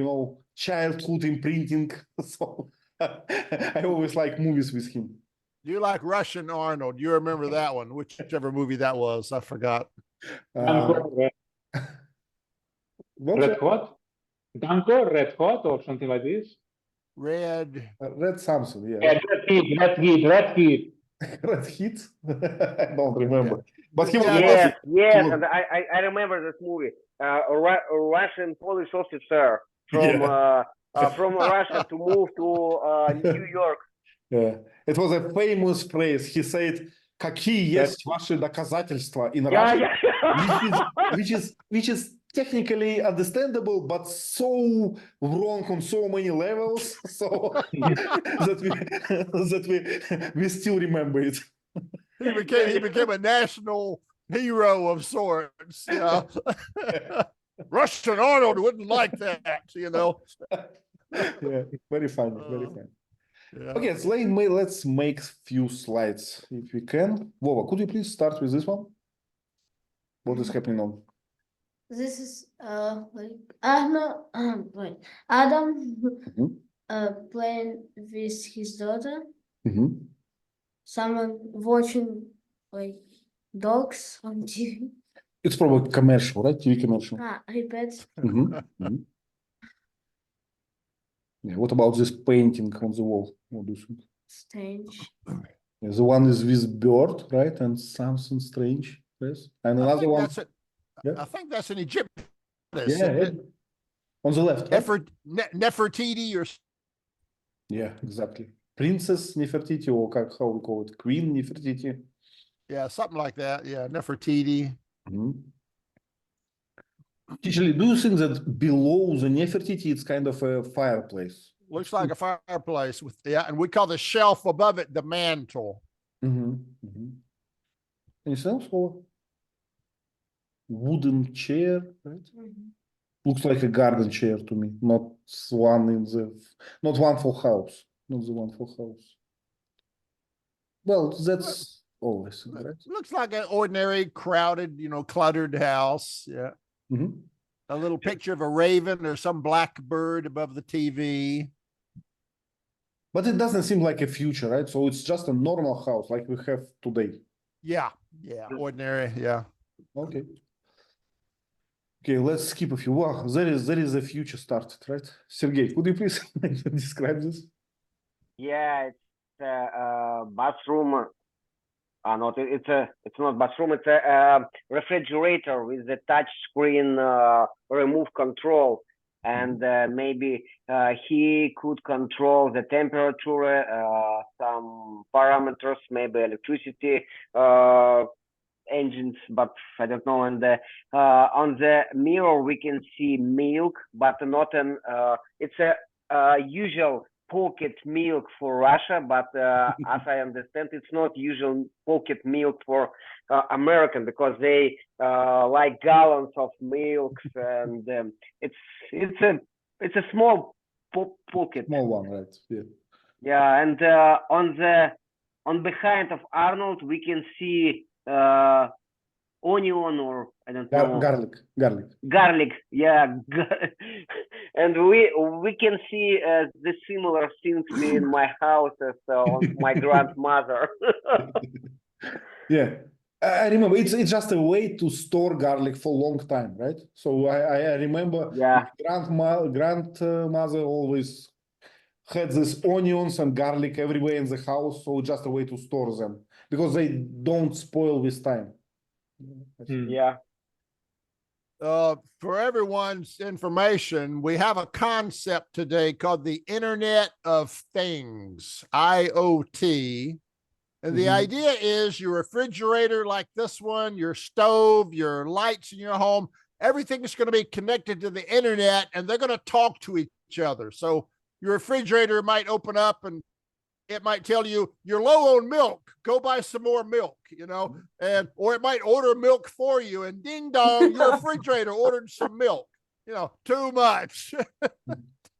childhood imprinting. So I always like movies with him. You like Russian Arnold? You remember that one? Whichever movie that was, I forgot. Red Hot? Danko, Red Hot, or something like this? Red something, yeah. Red Heat. Red Heat? I don't remember. Yeah. But he was yes, and I remember this movie. A Russian police officer from Russia to move to New York. Yeah, it was a famous phrase. He said, "Какие есть ваши доказательства?" in Russian, which is technically understandable, but so wrong on so many levels, so that we still remember it. He became a national hero of sorts. You know? Russian Arnold wouldn't like that, you know. Yeah, very funny, very funny. Yeah. Okay, so let's make few slides if we can. Vova, could you please start with this one? What is happening on? This is like Arnold, wait, Adam Mhm. playing with his daughter. Mhm. Someone watching like dogs on TV. It's probably commercial, right? TV commercial. Repeat. Mhm. Mhm. Yeah, what about this painting on the wall? What do you think? Strange. Yeah, the one is with bird, right? And something strange. Yes. And I another think one. that's it. Yeah. I think that's an Egyptian. Yeah, Isn't yeah. it? On the left, right? Nefertiti or Yeah, exactly. Princess Nefertiti, or how we call it, Queen Nefertiti. yeah, something like that. Yeah, Nefertiti. Mhm. Actually, do you think that below the Nefertiti it's kind of a fireplace? Looks like a fireplace with and we call the shelf above it the mantle. Anything else? Or wooden chair, right? Looks like a garden chair to me, not one for house, not the one for house. Well, that's always right. Looks like an ordinary, crowded, cluttered house. Yeah. Mhm. A little picture of a raven or some black bird above the TV. But it doesn't seem like a future, right? So it's just a normal house like we have today. Yeah. Yeah. Ordinary. Yeah. Okay. Okay, let's skip a few. Wow, there is a future started, right? Sergey, could you please describe this? Yeah, it's a bathroom. Not it's not bathroom. It's a refrigerator with a touch screen remove control, and maybe he could control the temperature, some parameters, maybe electricity engines, but I don't know. And on the mirror we can see milk, but not an. It's a usual pocket milk for Russia, but as I understand, it's not usual pocket milk for American, because they like gallons of milks, and it's a small pocket. Small one, right? Yeah. Yeah, and on behind of Arnold we can see onion, or I don't know, garlic. Yeah, and we can see the similar things in my house as on my grandmother. Yeah, I remember it's just a way to store garlic for a long time, right? So I remember Yeah. grandmother always had these onions and garlic everywhere in the house, so just a way to store them because they don't spoil with time. Yeah. For everyone's information, we have a concept today called the Internet of Things, IoT. And the idea is your refrigerator like this one, your stove, your lights in your home, everything is going to be connected to the internet, and they're going to talk to each other. So your refrigerator might open up and it might tell you you're low on milk, go buy some more milk, or it might order milk for you, and ding dong, your refrigerator ordered some milk, too much.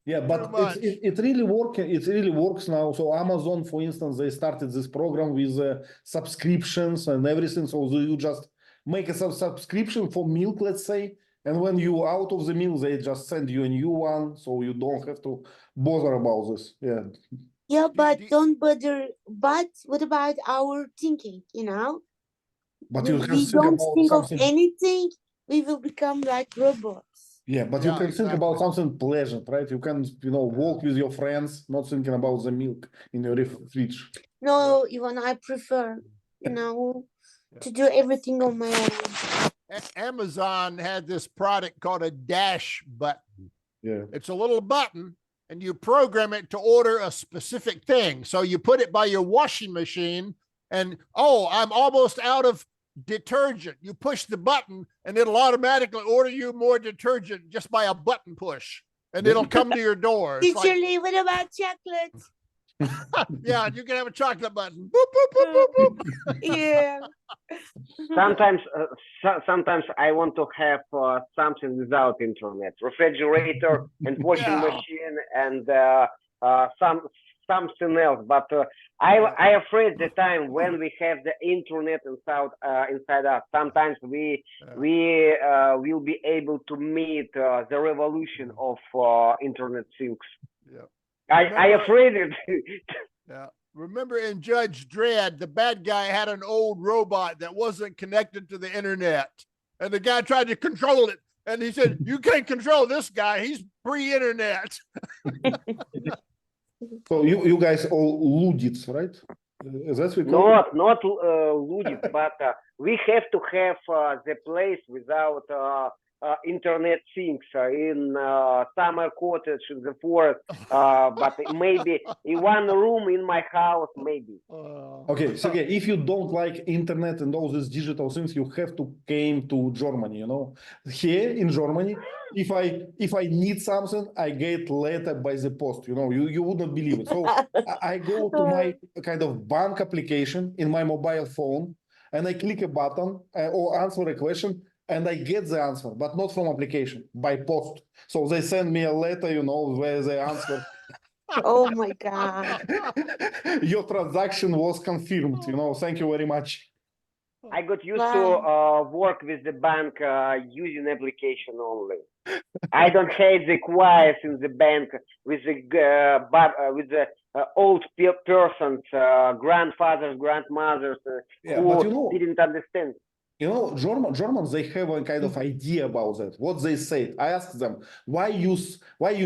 Yeah, but it really works now. So Amazon, for instance, they started this program with subscriptions and everything. So you just make a subscription for milk, let's say, and when you out of the milk, they just send you a new one, so you don't have to bother about this. Yeah. Yeah, but don't bother. But what about our thinking? But you we can don't think of something. anything. We will become like robots. Yeah, but you can think about something pleasant, right? You can, walk with your friends, not thinking about the milk in your fridge. No, Ivan, I prefer, to do everything on my own. Amazon had this product called a dash button. Yeah. It's a little button, and you program it to order a specific thing. So you put it by your washing machine, and I'm almost out of detergent. You push the button and it'll automatically order you more detergent just by a button push, and it'll come to your door. Teacher Lee, what about chocolate? Yeah, you can have a chocolate button. Boop, boop, boop, boop, boop. Yeah. Sometimes I want to have something without internet, refrigerator and washing Yeah. machine and something else. But Yeah. I afraid the time when we have the internet inside us. Sometimes we will be able to meet the revolution of internet things. Yeah. I afraid it. Yeah. Remember in Judge Dredd, the bad guy had an old robot that wasn't connected to the internet. And the guy tried to control it. And he said, you can't control this guy. He's pre-internet. So you guys all ludits, right? That's we call it? Not ludit, but we have to have the place without internet things in summer cottage in the forest, but maybe in one room in my house, maybe. Okay, Sergey, if you don't like internet and all these digital things, you have to came to Germany, you know. Here in Germany, if I need something, I get letter by the post, you know, you would not believe it. So I go to my kind of bank application in my mobile phone and I click a button or answer a question and I get the answer, but not from application, by post. So they send me a letter, you know, where they answer. Oh my God. Your transaction was confirmed, you know, thank you very much. I got used to work with the bank using application only. I don't hate the quiet in the bank with the old persons, grandfathers, grandmothers who didn't understand. You know, Germans, they have a kind of idea about that. What they say. I asked them, why you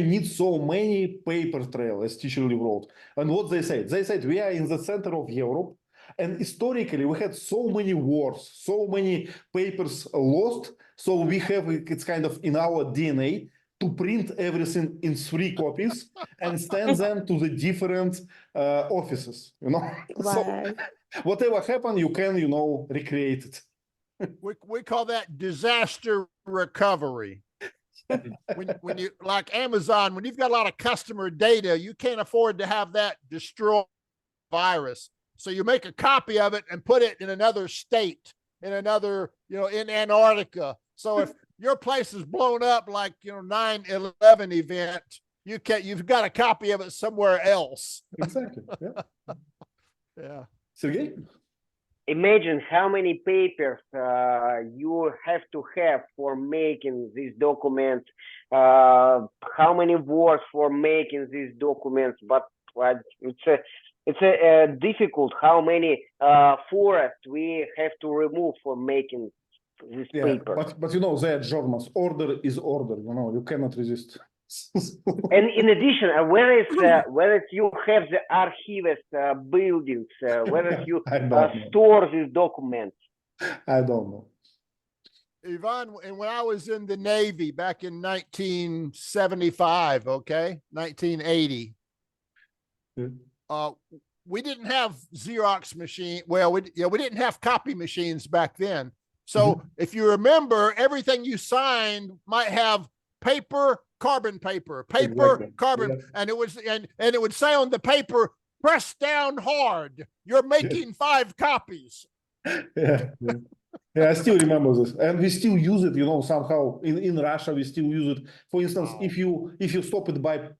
need so many paper trail, as teacher wrote. And what they said we are in the center of Europe. And historically, we had so many wars, so many papers lost. So we have, it's kind of in our DNA to print everything in 3 copies and send them to the different offices, you know. Wow. So whatever happened, you can, you know, recreate it. We call that disaster recovery. when you like Amazon, when you've got a lot of customer data, you can't afford to have that destroy virus. So you make a copy of it and put it in another state, in another, you know, in Antarctica. So if your place is blown up like, you know, 9/11 event, you've got a copy of it somewhere else. Exactly. Yeah. Yeah. Sergey? Imagine how many papers you have to have for making these documents, how many words for making these documents, but it's a difficult how many forests we have to remove for making this paper. But you know, they are Germans. Order is order, you know, you cannot resist. And in addition, whereas you have the archives buildings, whereas you store these documents. I don't know. Ivan, and when I was in the Navy back in 1975, okay, 1980, we didn't have Xerox machine. Well, we didn't have copy machines back then. So if you remember, everything you signed might have paper, carbon paper, carbon, and it was and it would say on the paper, press down hard. You're making 5 copies. Yeah, I still remember this, and we still use it. You know, somehow in Russia we still use it. For instance, if you stop it by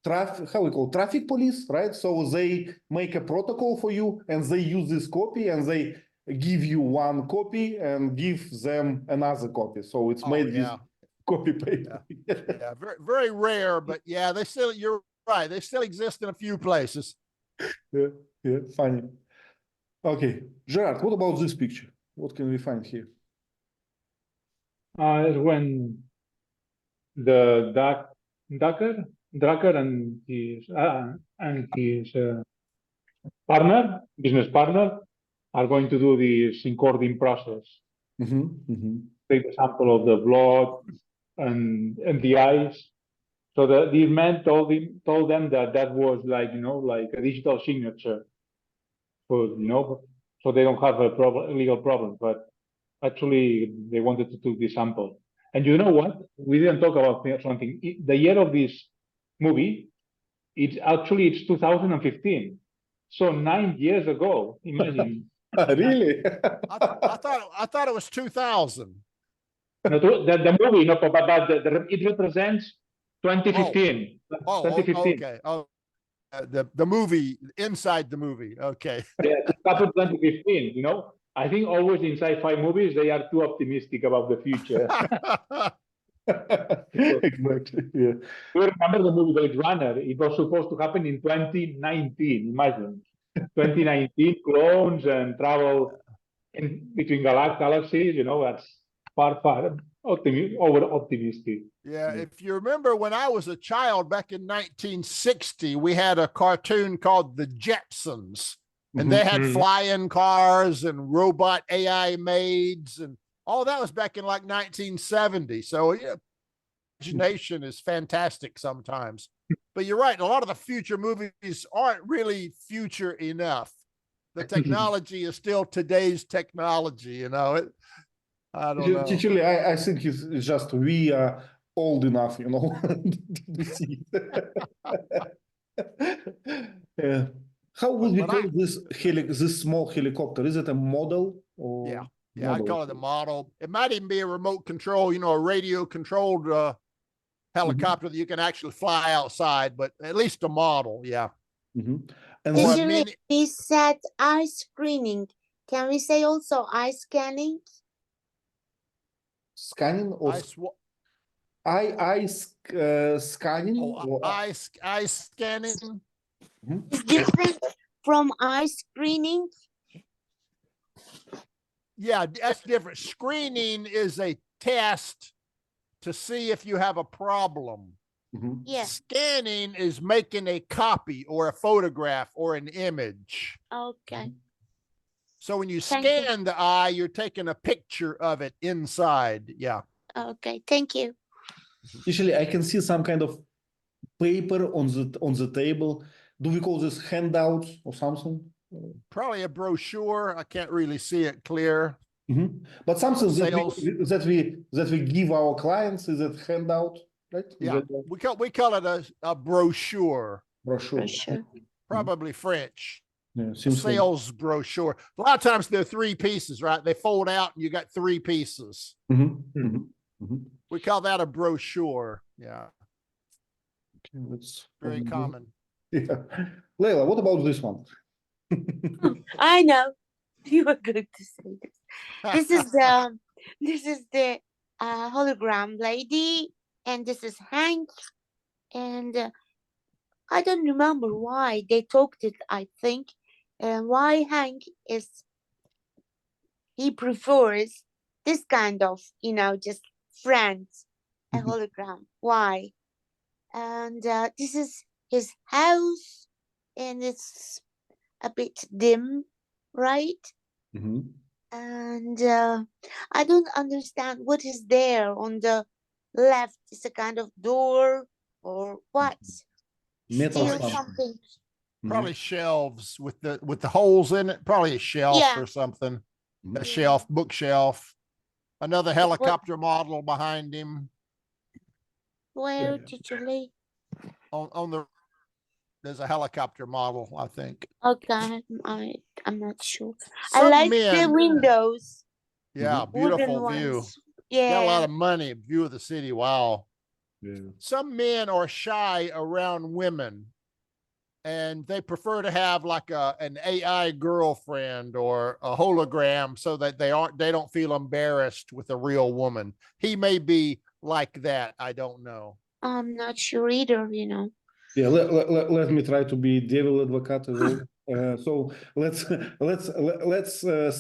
traffic police, right? So they make a protocol for you, and they use this copy, and they give you 1 copy and give them another copy. So it's made with copy paper. Yeah, very, very rare, but yeah, you're right. They still exist in a few places. Yeah, funny. Okay, Gerard, what about this picture? What can we find here? Is when the Drucker and his business partner, are going to do this encoding process. Take a sample of the blood and the eyes. So the man told them that was like, you know, like a digital signature, for, you know, so they don't have a legal problem. But actually, they wanted to take the sample. And you know what? We didn't talk about something. The year of this movie it's 2015. So 9 years ago, imagine. Really? I thought it was 2000. No, the movie, no, but it represents 2015. Oh, 2015. okay. Oh, the movie, inside the movie. Okay. Yeah, it's couple 2015. You know, I think always in sci-fi movies they are too optimistic about the future. Exactly. Yeah. You remember the movie Blade Runner? It was supposed to happen in 2019. Imagine 2019 clones and travel between galaxies. You know, that's far over optimistic. Yeah, if you remember when I was a child back in 1960, we had a cartoon called The Jetsons, and they had flying cars and robot AI maids, and all that was back in like 1970. So yeah, imagination is fantastic sometimes. But you're right, a lot of the future movies aren't really future enough. The technology is still today's technology, you know. I don't know. Actually, I think it's just we are old enough, you know, to see it. Yeah. How would we call this small helicopter? Is it a model? Or yeah, model? I'd call it a model. It might even be a remote control, you know, a radio controlled helicopter that you can actually fly outside, but at least a model, yeah. And Actually, we said eye screening. Can we say also eye scanning? Scanning or scanning? Oh, eye scanning. It's different from eye screening. Yeah, that's different. Screening is a test to see if you have a problem. Yeah. Scanning is making a copy or a photograph or an image. Okay. So when you scan the eye, you're taking a picture of it inside. Yeah. Okay, thank you. Usually I can see some kind of paper on the table. Do we call this handouts or something? Probably a brochure. I can't really see it clear. But something that we give our clients is a handout, right? Yeah, we call it a brochure. Brochure. Probably French. Yeah, sales brochure. A lot of times they're 3 pieces, right? They fold out and you got 3 pieces. We call that a brochure. Yeah. Okay, that's very common. Yeah. Leila, what about this one? I know you were going to say this. This is the hologram lady, and this is Hank, and I don't remember why they talked it. I think, why Hank he prefers this kind of, you know, just friends, a hologram. Why? And this is his house, and it's a bit dim, right? And I don't understand what is there on the left. Is a kind of door or what? Metal something. Probably shelves with the holes in it. Probably a shelf or something. A shelf, bookshelf. Another helicopter model behind him. Where did you lay? There's a helicopter model, I think. Okay, I'm not sure. I like the windows. Yeah, beautiful view. Yeah. Got a lot of money, view of the city. Wow. Yeah. Some men are shy around women, and they prefer to have like an AI girlfriend or a hologram so that they don't feel embarrassed with a real woman. He may be like that. I don't know. I'm not sure either, you know. Yeah, let me try to be devil advocate as well. So let's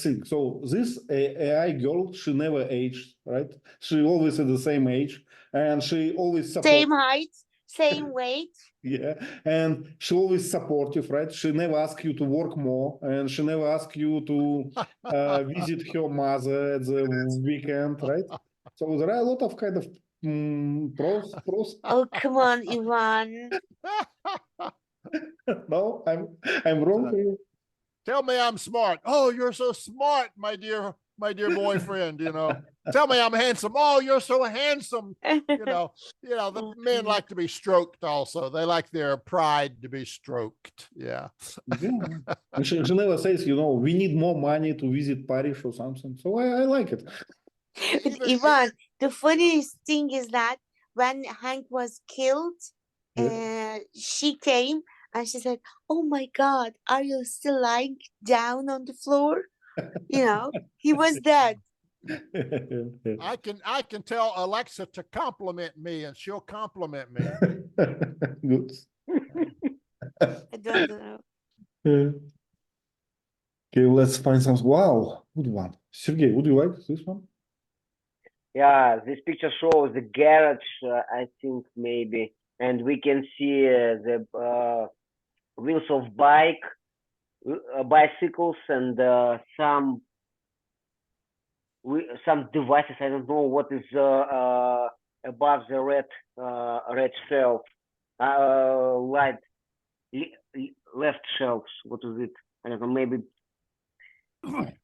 think. So this AI girl, she never aged, right? She always at the same age, and she always same height, same weight. Yeah, and she always supportive, right? She never asks you to work more, and she never asks you to visit her mother at the weekend, right? So there are a lot of kind of pros. Oh, come on, Ivan. No, I'm wrong here. Tell me I'm smart. Oh, you're so smart, my dear my dear boyfriend, you know, tell me I'm handsome. Oh, you're so handsome. The men like to be stroked also. They like their pride to be stroked. Yeah. Yeah. And she never says, we need more money to visit Paris or something. So I like it. But Ivan, the funniest thing is that when Hank was killed, she came and she said, "Oh my God, are you still lying down on the floor?" He was dead. I can tell Alexa to compliment me and she'll compliment me. Good. I don't know. Okay, let's find some. Wow, good one. Sergey, would you like this one? Yeah, this picture shows the garage, I think maybe, and we can see the wheels of bicycles, and some devices. I don't know what is above the red shelf, right, left shelves. What is it? I don't know. Maybe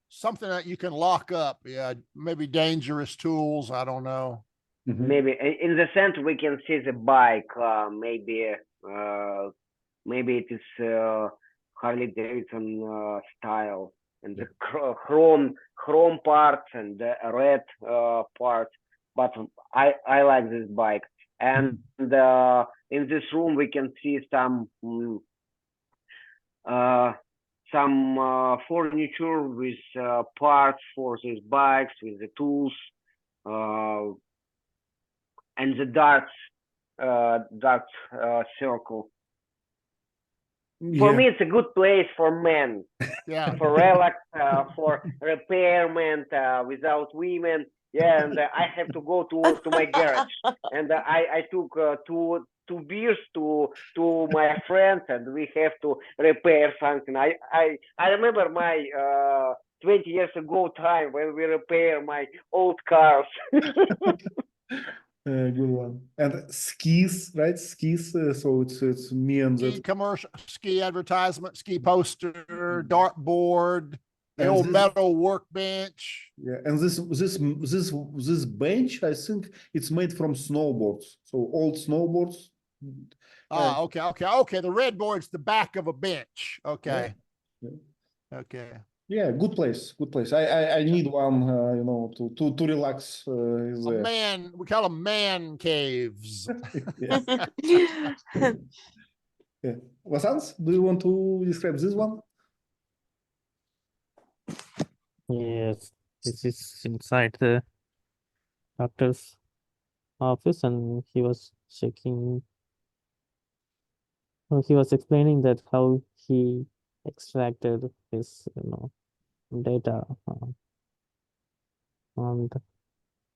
something that you can lock up. Yeah, maybe dangerous tools. I don't know. Maybe in the center we can see the bike. Maybe it is Harley Davidson style, and the chrome parts and the red parts. But I like this bike, and in this room we can see some furniture with parts for these bikes, with the tools, and the dark circle. For me, it's a good place for men. Yeah. For relax, for repairment, without women. Yeah, and I have to go to my garage, and I took two beers to my friends, and we have to repair something. I remember my 20 years ago time when we repair my old cars. Good one. And skis, right? Skis. So it's me and ski the commercial, ski advertisement, ski poster, dartboard, the and old this- metal workbench. yeah. And this bench, I think it's made from snowboards. So old snowboards. Okay. The red board's the back of a bench. Okay. Yeah. Okay. Yeah, good place. Good place. I need one, to relax. A man, we call them man caves. Yeah. Yeah. Vasants, do you want to describe this one? Yes, this is inside the doctor's office, and he was checking. He was explaining that how he extracted his, data, and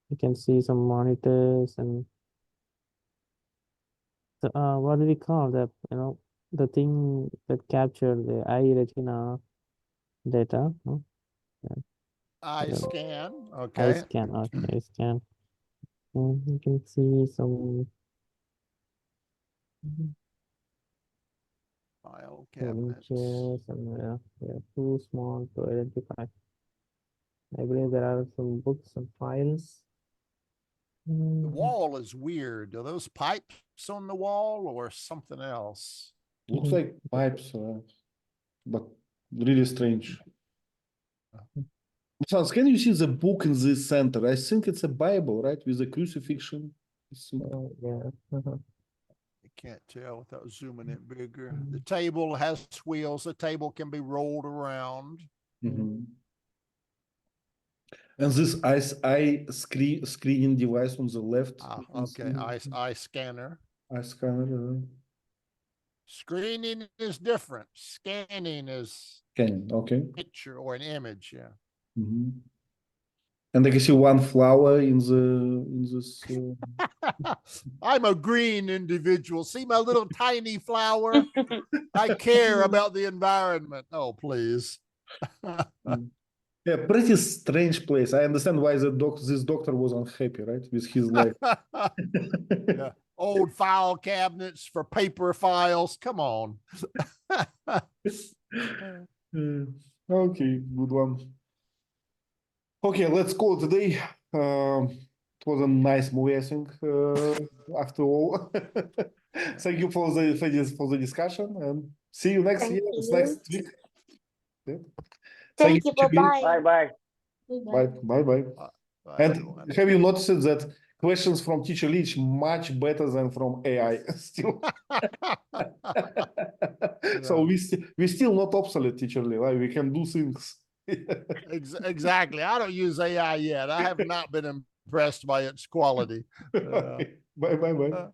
you can see some monitors and what do we call that? The thing that captured the eye retina data. No? Eye scan. Eye Okay. scan. Okay, eye scan. And you can see some File folding cabinets. chairs, and they're too small to identify. I believe there are some books and files. The wall is weird. Are those pipes on the wall or something else? Looks like pipes, but really strange. Vasants, can you see the book in this center? I think it's a Bible, right? With a crucifixion. Yeah. I can't tell without zooming it bigger. The table has wheels. The table can be rolled around. And this screening device on the left. Okay, eye scanner. Eye scanner. Screening is different. Scanning is Scanning, okay. picture or an image. Yeah. And I can see one flower in this. I'm a green individual. See my little tiny flower? I care about the environment. Oh, please. Yeah, pretty strange place. I understand why this doctor was unhappy, right, with his life. Yeah. Old file cabinets for paper files. Come on. Okay, good one. Okay, let's call it a day. It was a nice movie, I think. After all, thank you for the discussion, and see you next Thank year. you. Next week. Yeah. Thank you. Teacher Lee. Bye-bye. Bye bye. Bye. Bye. Bye, And everyone. have you noticed that questions from Teacher Leach much better than from AI still? So we still not obsolete, Teacher Lee. Like we can do things. Exactly. I don't use AI yet. I have not been impressed by its quality. Bye.